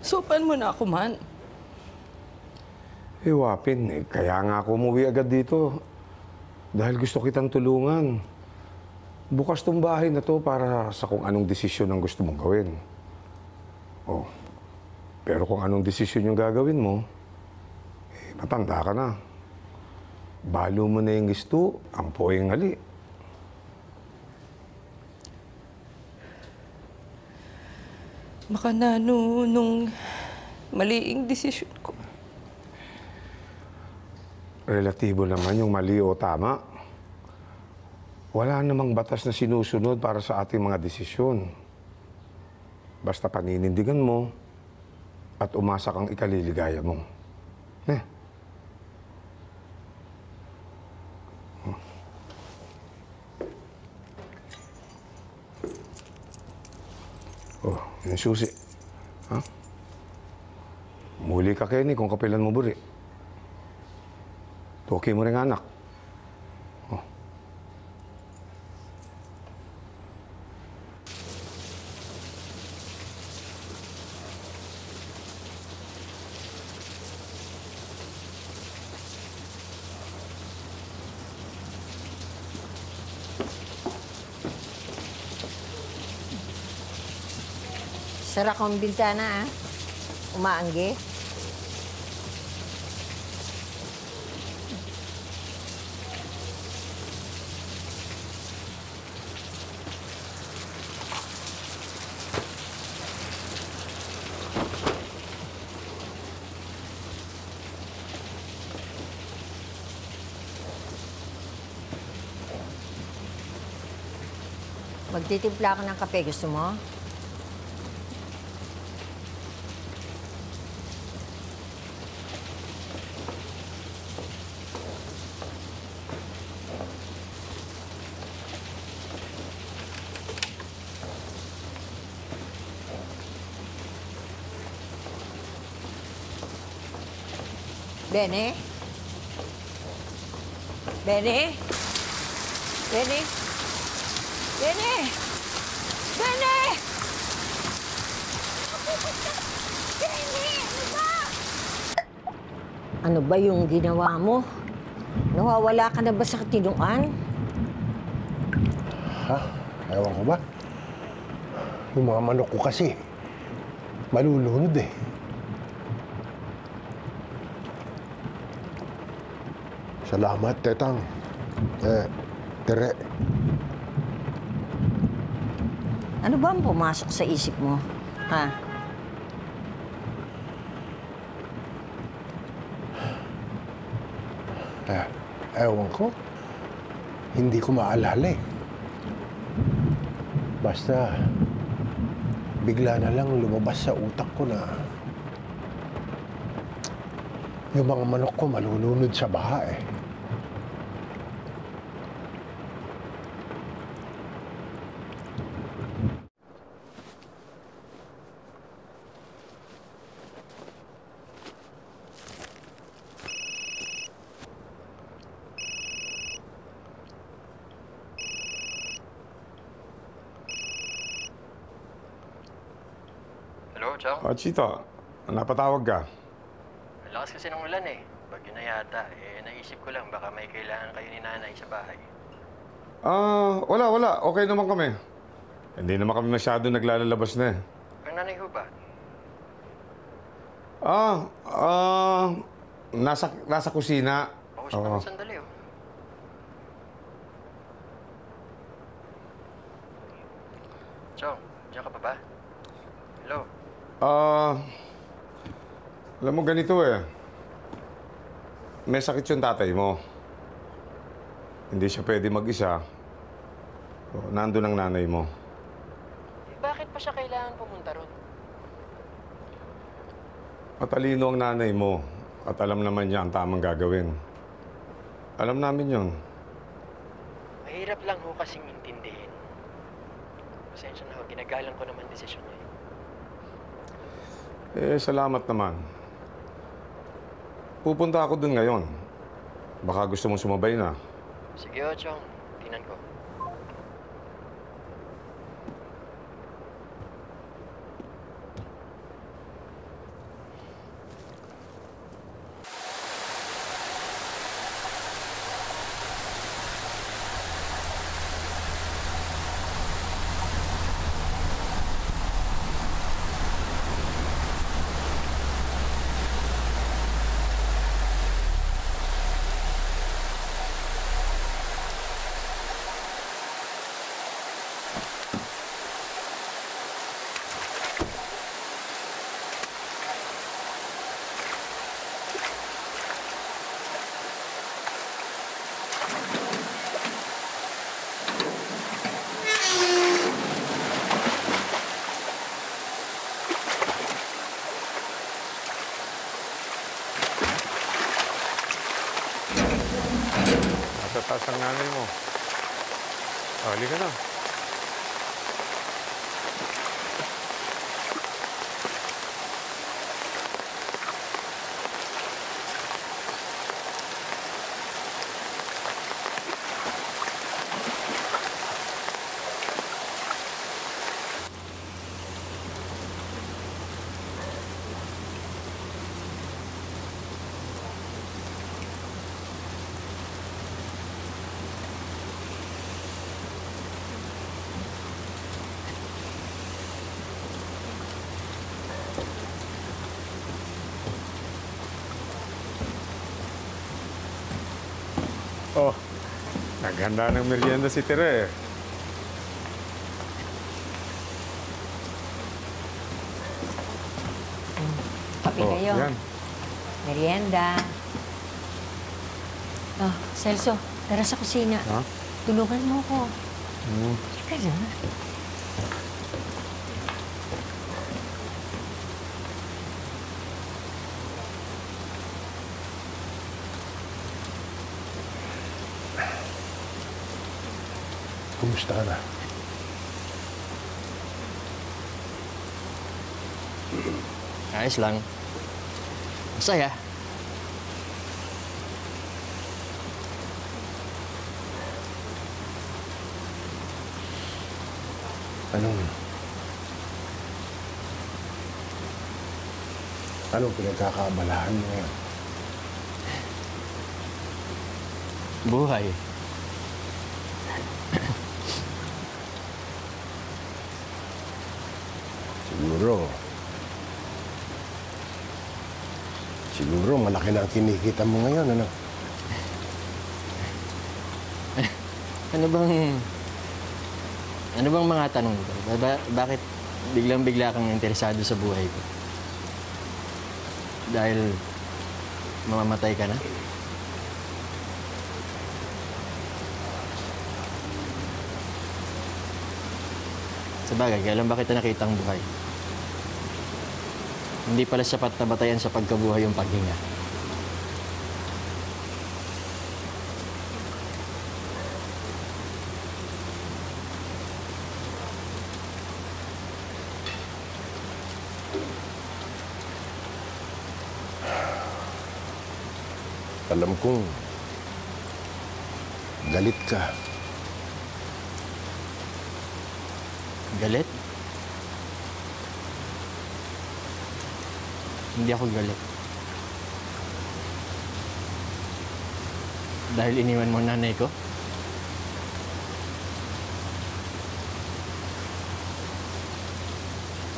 Sopan mo na ako, man. Eh Wapin, kaya nga ako umuwi agad dito. Dahil gusto kitang tulungan. Bukas tong bahay na to para sa kung anong desisyon ang gusto mong gawin. Oh. Pero kung anong desisyon yung gagawin mo, matanda ka na. Balo mo na yung gusto, ang poing hali. Baka na nung maliing desisyon ko. Relatibo naman yung mali o tama. Wala namang batas na sinusunod para sa ating mga desisyon. Basta paninindigan mo at umasa kang ikaliligaya mo. Oh, yung susi. Ha? Muli ka, Kenny, kung kapilan mo buri. Toki mo rin anak. Oh. Sara kong bintana, ah. Umaanggi. Magtitimpla ako ng kape. Gusto mo? Bene? Bene? Bene? Bene? Bene! Bene! Ano ba? Ano ba yung ginawa mo? Nawawala ka na ba sa katinuan? Ha? Ewan ko ba? Yung mga manok ko kasi, malulunod eh. Salamat, Tetang. Tere. Ano ba ang pumasok sa isip mo? Ha? Ewan ko. Hindi ko maalala eh. Basta, bigla na lang lumabas sa utak ko na yung mga manok ko malulunod sa baha eh. Hello, Chong? Chito, napatawag ka? Ang lakas kasi ng ulan eh. Bagyo na yata. Naisip ko lang baka may kailangan kayo ni nanay sa bahay. Wala. Okay naman kami. Hindi naman kami masyado naglalabas na eh. Ang nanay ho ba? Nasa kusina. Paus naman sandali oh. Chong, diyan ka pa ba? Hello? Alam mo ganito eh. May sakit yung tatay mo. Hindi siya pwede mag-isa. Nandun ang nanay mo. Bakit pa siya kailangan pumunta ron? Matalino ang nanay mo at alam naman niya ang tamang gagawin. Alam namin yon. Mahirap lang ho kasing intindihin. Pasensya na ho, ginagalang ko naman desisyon niya. Salamat naman. Pupunta ako dun ngayon. Baka gusto mong sumabay na. Sige ho, Chong. Tingnan ko. Nasa taas ang nanay mo. Halika na. Oh, naghanda ng merienda si Tere. Kape kayo. Yan. Merienda. Oh, Celso, tara sa kusina. Ha? Tulungan mo ko. Halika na. Kumusta ka na? Ayos lang. Masaya. Anong pinagkakaabalahan mo ngayon? Buhay. Siguro malaki na ang kinikita mo ngayon, ano? Ano bang mga tanong ko? Bakit biglang-bigla kang interesado sa buhay ko? Dahil mamamatay ka na? Sabagay, kailan ba kita nakitang buhay? Hindi pala sapat na batayan sa pagkabuhay yung paghinga. Alam kong galit ka. Galit? Hindi ako galit. Dahil iniwan mo nanay ko?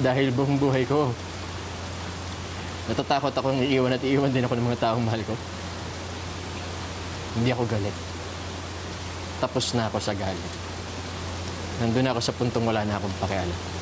Dahil buong buhay ko, natatakot akong iiwan at iiwan din ako ng mga taong mahal ko? Hindi ako galit. Tapos na ako sa galit. Nandun ako sa puntong wala na akong pakialam.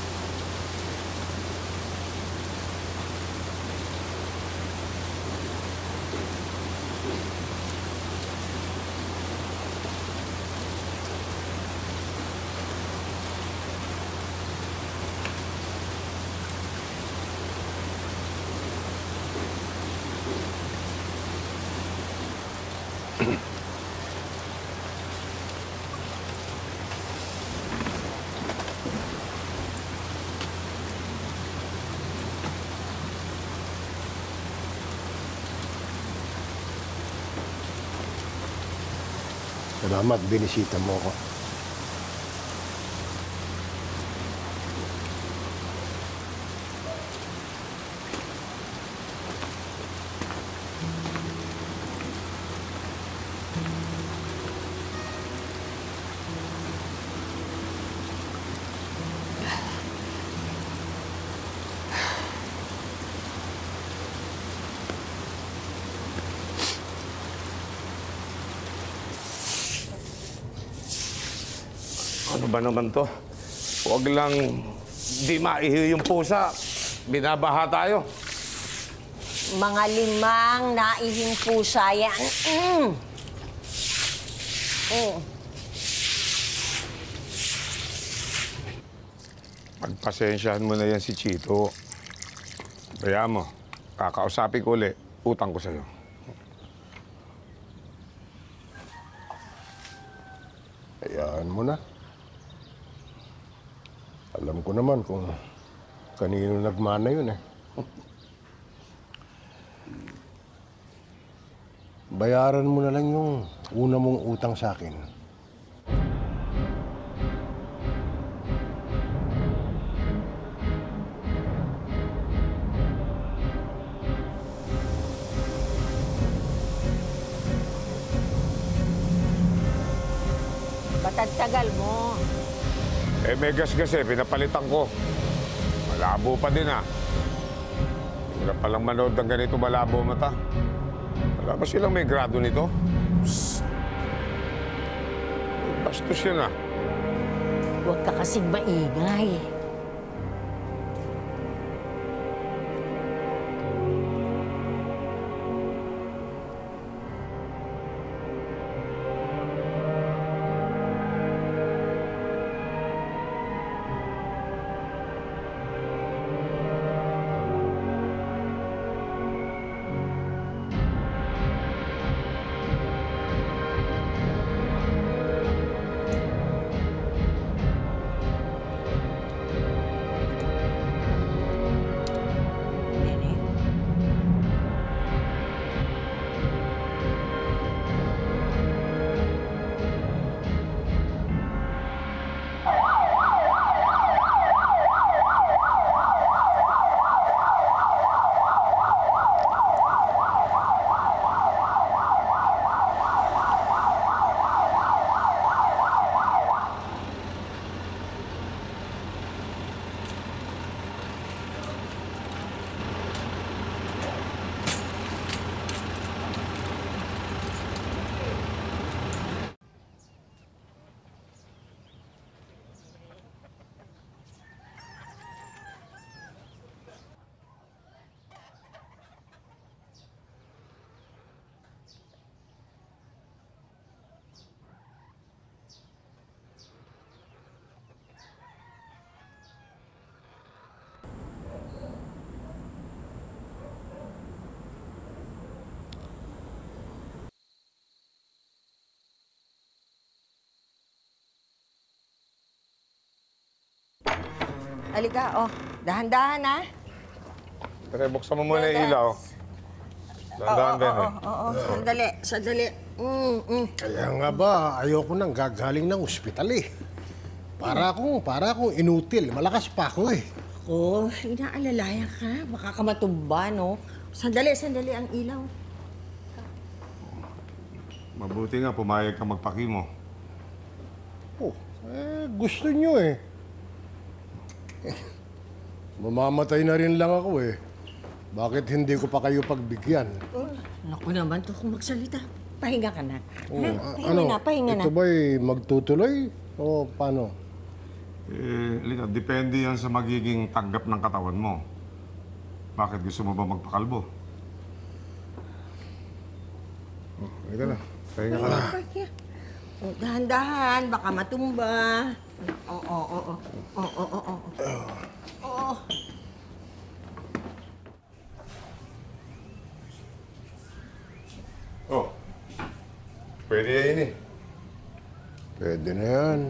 Salamat, binisita mo ko. Ano ba naman to? Huwag lang di maihi yung pusa. Binabaha tayo. Mga 5 naihing pusa yan. Pagpasensyahan mo na yan si Chito. Kaya mo, kakausapin ko ulit, utang ko sa'yo. Hayaan mo na. Alam ko naman kung kanino nagmana yun eh. Bayaran mo na lang yung una mong utang sa akin. Ba't ang tagal mo? Eh, may gas-gas eh. Pinapalitan ko. Malabo pa din ah. Hindi pa lang manood ng ganito malabo mata. Wala ba silang may grado nito? Psst. Bastos yun ah. Huwag ka kasing maingay. Halika, oh. Dahan-dahan, ha? Tere, buksan mo muna yung ilaw. Dahan-dahan, Bene. Oo. Sandali. Kaya nga ba, ayoko nang gagaling ng ospital eh. Para akong inutil. Malakas pa ako eh. Oh, inaalalayan ka. Baka ka matumba, no? Sandali ang ilaw. Mabuti nga, pumayag ka magpakimo. Gusto nyo eh. Mamamatay na rin lang ako eh. Bakit hindi ko pa kayo pagbigyan? Naku naman to kung magsalita. Pahinga ka na. Pahinga na. Ito ba'y magtutuloy? O paano? Lika, depende yan sa magiging tanggap ng katawan mo. Bakit gusto mo ba magpakalbo? Halika na. Pahinga ka na. Dahan-dahan, baka matumba. Oo. Oh, pwede yan eh. Pwede na yan.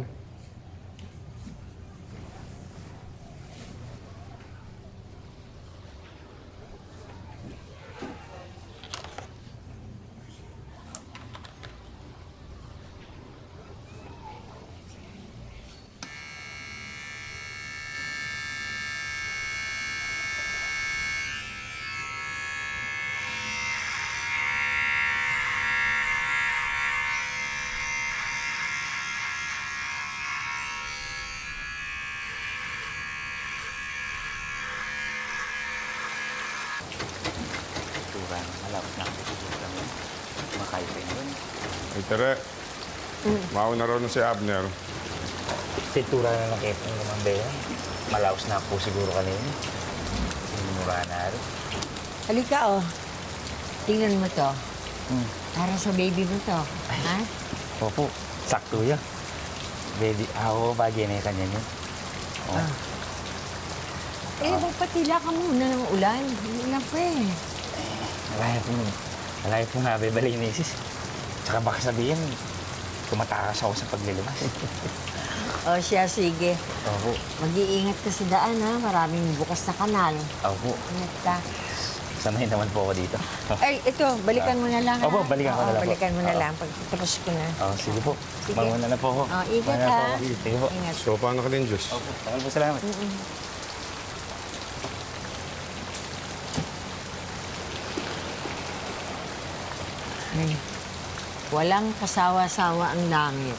Malapit na ako siguro kami. Makain pa yun. Ay, Tere. Mauna raw na si Abner. Pintura na ng kepong naman ba yan? Malaos na po siguro kanina. Sinimura na rin. Halika, oh. Tingnan mo to. Para sa baby mo to. Ha? Opo, sakto yan. Baby, ako bagay na yung kanya niyo. Magpatila ka muna ng ulan. Ulan pa eh. Malaya po nga, bebali ni Isis. Tsaka baka sabihin, tumatakas ako sa paglilabas. O siya, sige. Opo. Mag-iingat ka sa daan, ha? Maraming bukas na kanal. Opo. Ingat ka. Sanay naman po ako dito. Ay, ito, balikan mo na lang, ha? Opo, balikan ko na lang po. Balikan mo na lang pag tapos ko na. Sige po. Sige. Mamuna na po ako. Ingat, Mamuna na po ha? ako. Sige po. Ingat. So, paano ka din, Diyos? Opo, maraming po salamat. Ay, walang kasawa-sawa ang langit.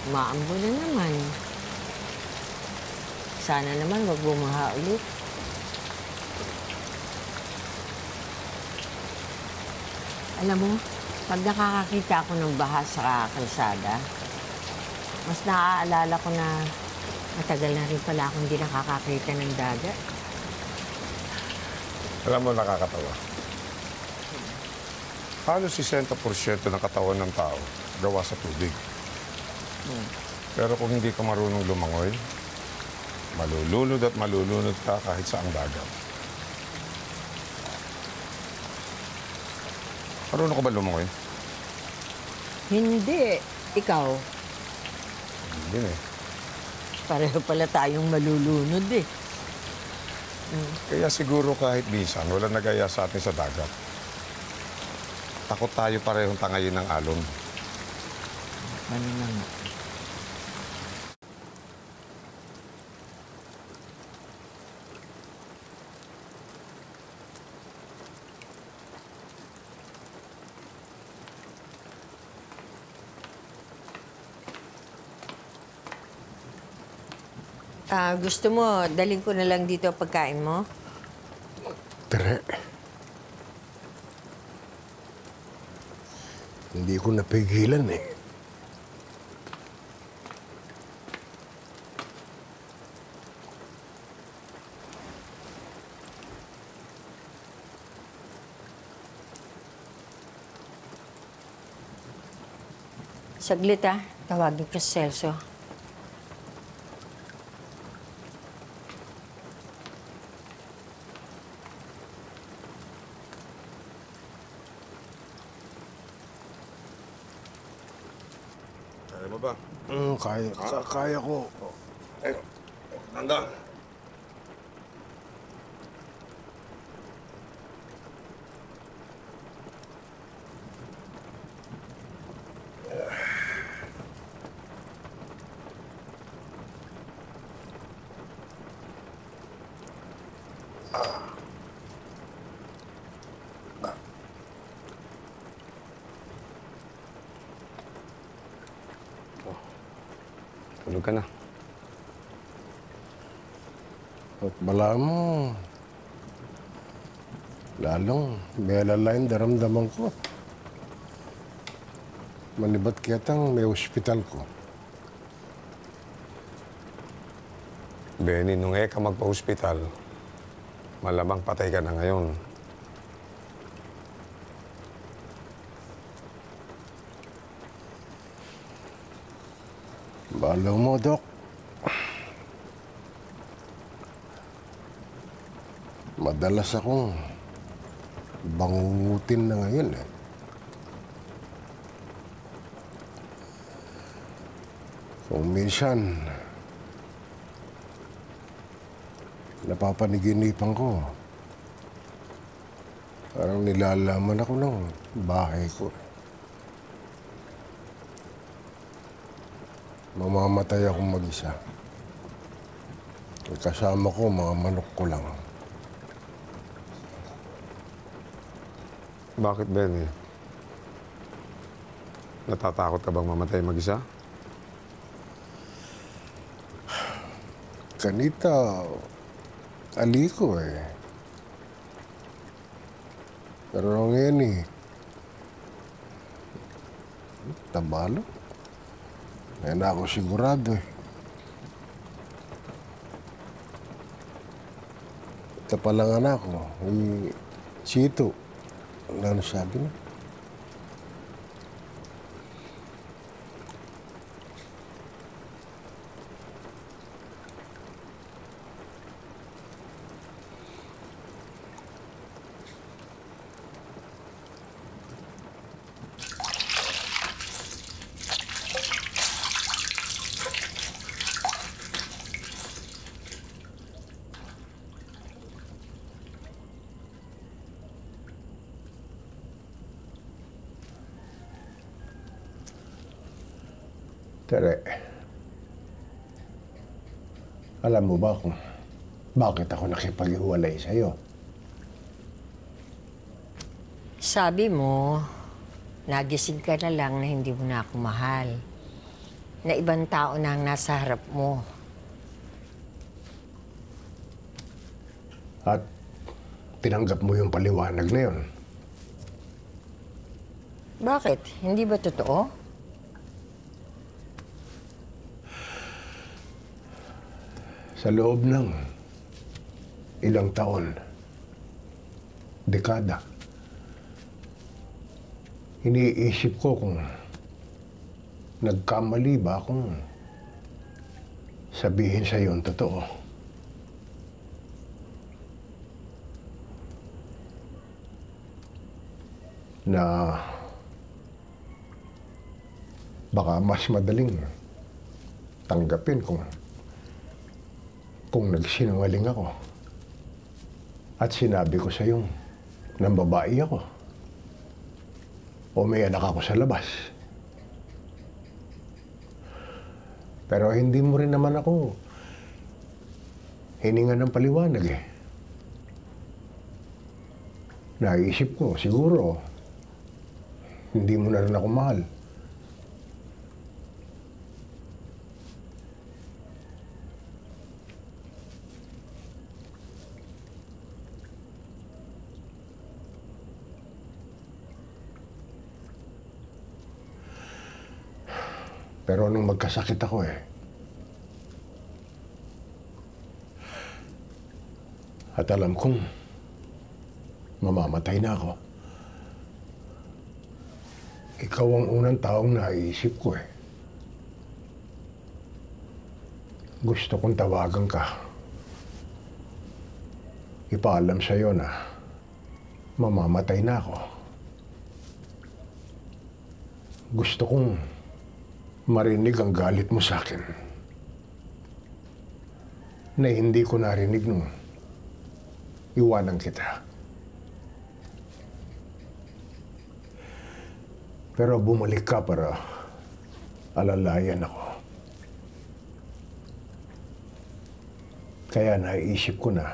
Maambo na naman. Sana naman wag bumaha ulit. Alam mo, pag nakakakita ako ng baha sa kalsada, mas naaalala ko na matagal na rin pala akong hindi nakakakita ng dagat. Alam mo, nakakatawa. Halos 60% ng katawan ng tao gawa sa tubig. Pero kung hindi ka marunong lumangoy, malulunod at malulunod ka kahit saang dagat. Marunong ka ba lumangoy? Hindi. Ikaw, Hindi eh. pareho pala tayong malulunod eh. Kaya siguro kahit minsan, wala nagaya sa atin sa dagat. Takot tayo parehong tangayin ng alon. Ano naman? Gusto mo, dalhin ko na lang dito pagkain mo? Tere. Hindi ko napigilan eh. Saglit tawagin ko si Celso. Kaya mo ba? Kaya ko. Ay, tanda. Tulog ka na. At bala mo, lalong may alalayan daramdaman ko. Manibat kitang may ospital ko. Benny, nung ka magpa-hospital, malamang patay ka na ngayon. Bala mo, Dok. Madalas akong bangungutin na ngayon eh. Kung minsan, napapaniginipan ko, parang nilalaman ako ng bahay ko. Mamamatay akong mag-isa. Kasama ko, mga manok ko lang. Bakit, Benny? Natatakot ka bang mamatay mag-isa? Kanita, aliko eh. Pero ngayon eh, tabalo. Kaya na ako sigurado eh. Ito palang anak ko, Chito. Ano sabi niya? Tere, alam mo ba kung bakit ako nakipag-iwalay sa'yo? Sabi mo, nagising ka na lang na hindi mo na ako mahal. Na ibang tao na ang nasa harap mo. At tinanggap mo yung paliwanag na yun. Bakit? Hindi ba totoo? Sa loob ng ilang taon, dekada, iniisip ko kung nagkamali ba akong sabihin sa iyo ang totoo. Na baka mas madaling tanggapin kung nagsinungaling ako at sinabi ko sa iyo nang babae ako o may anak ako sa labas. Pero hindi mo rin naman ako hiningan ng paliwanag eh. Naisip ko, siguro, hindi mo na rin ako mahal. Pero nung magkasakit ako eh, at alam kong mamamatay na ako, ikaw ang unang taong naisip ko eh. Gusto kong tawagan ka. Ipaalam sa'yo na mamamatay na ako. Gusto kong marinig ang galit mo sa akin. na hindi ko narinig nung iwanan kita. Pero bumalik ka para alalayan ako. Kaya naisip ko na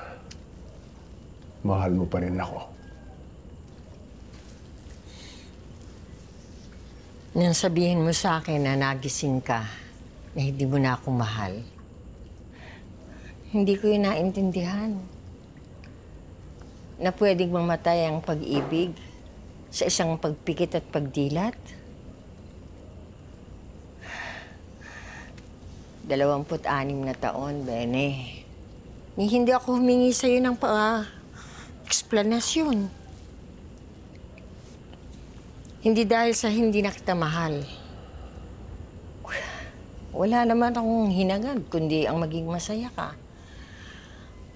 mahal mo pa rin ako. Nang sabihin mo sa akin na nagising ka, na hindi mo na ako mahal, hindi ko yun naintindihan. Na pwedeng mamatay ang pag-ibig sa isang pagpikit at pagdilat. 26 na taon, Bene. Hindi ako humingi sa'yo ng eksplanasyon. Hindi dahil sa hindi na kita mahal. Wala naman akong hinangad, kundi ang maging masaya ka.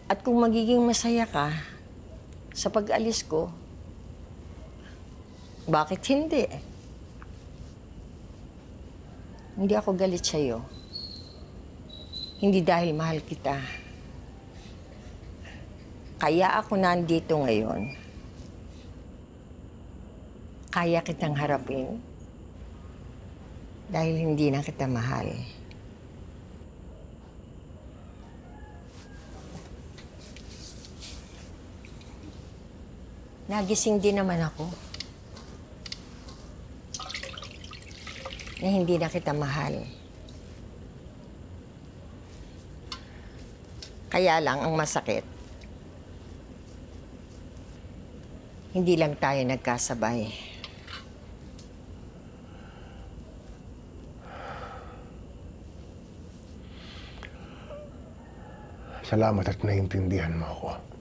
At kung magiging masaya ka sa pag-alis ko, bakit hindi? Hindi ako galit sa'yo. Hindi dahil mahal kita. Kaya ako nandito ngayon. Kaya kitang harapin dahil hindi na kita mahal. Nagising din naman ako na hindi na kita mahal. Kaya lang ang masakit, hindi lang tayo nagkasabay. Salamat at naiintindihan mo ako.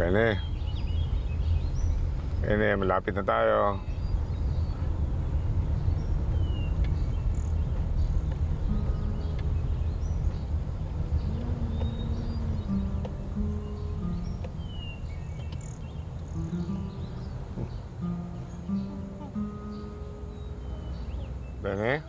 Bene. Bene, malapit na tayo. Bene?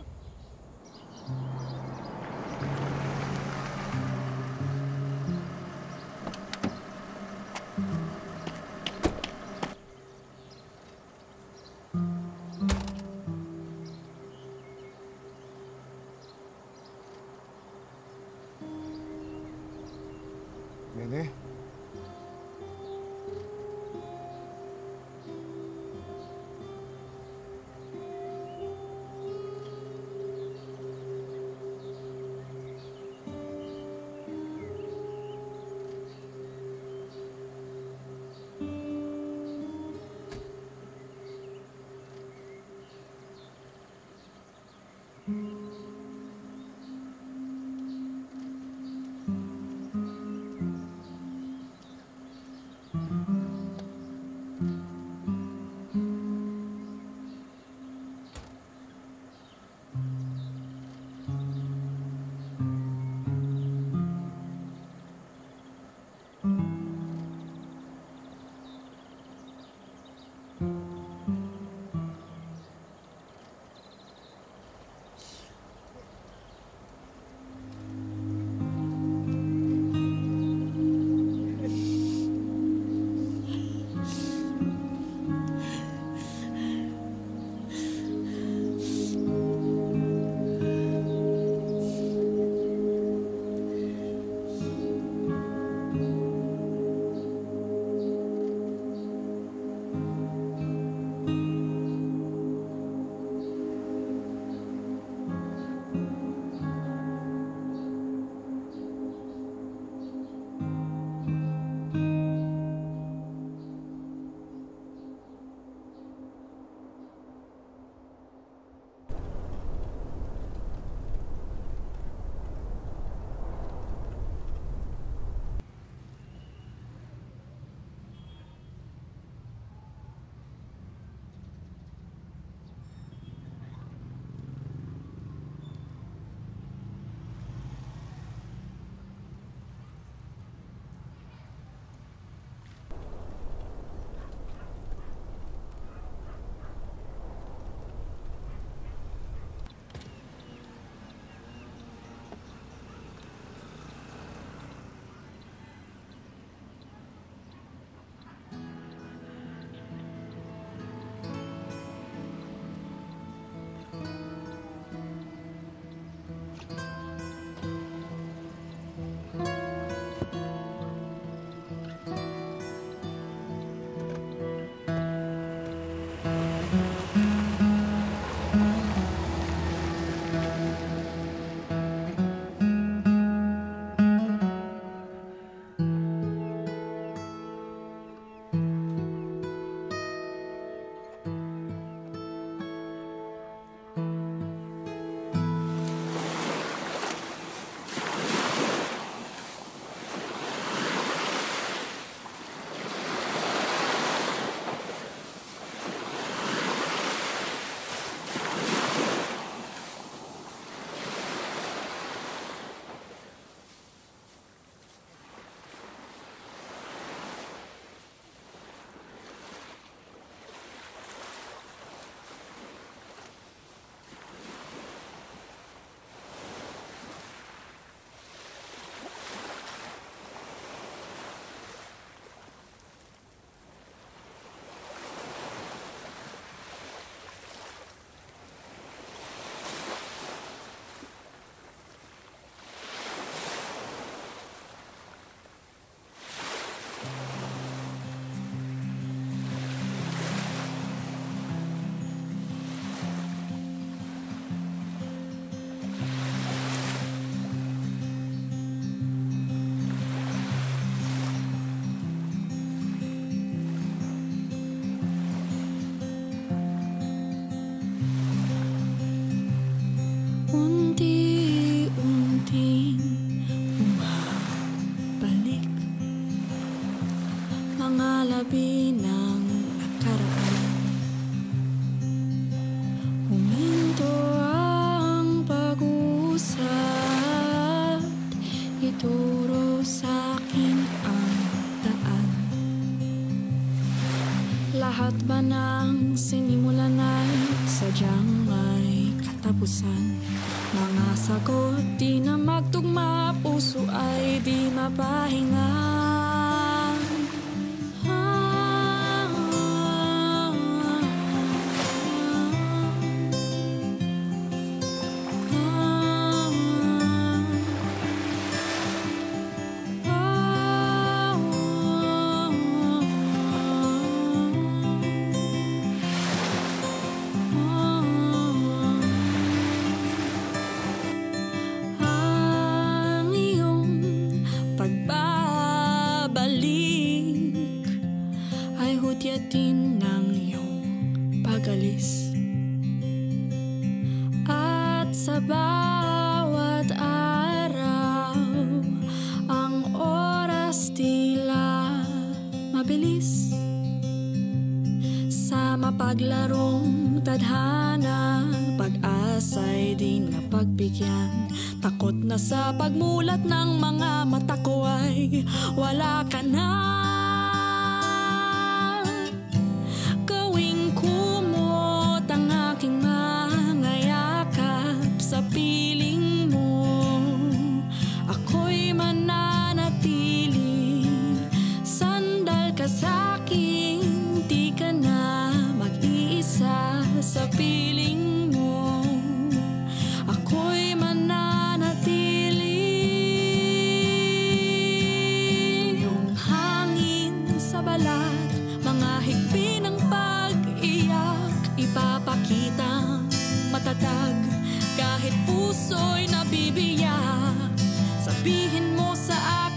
Bene? Bawat banang sinimulan ay sadyang may katapusan. Mga sagot di na magtugma, puso ay di mapahinga. Hutyatin ng iyong pag-alis. At sa bawat araw, ang oras tila mabilis. Sa mapaglarong tadhana, pag-asa'y di napagbigyan. Takot na sa pagmulat ng mga mata ko ay wala ka na. Sa piling mo, ako'y mananatili. Sandal ka sa'kin, di ka na mag-iisa. Sa piling mo, ako'y mananatili. Yung hangin sa balat, mga higpi ng pag-iyak, ipapakita matatag. Kahit puso'y nabibiyak, sabihin mo sa akin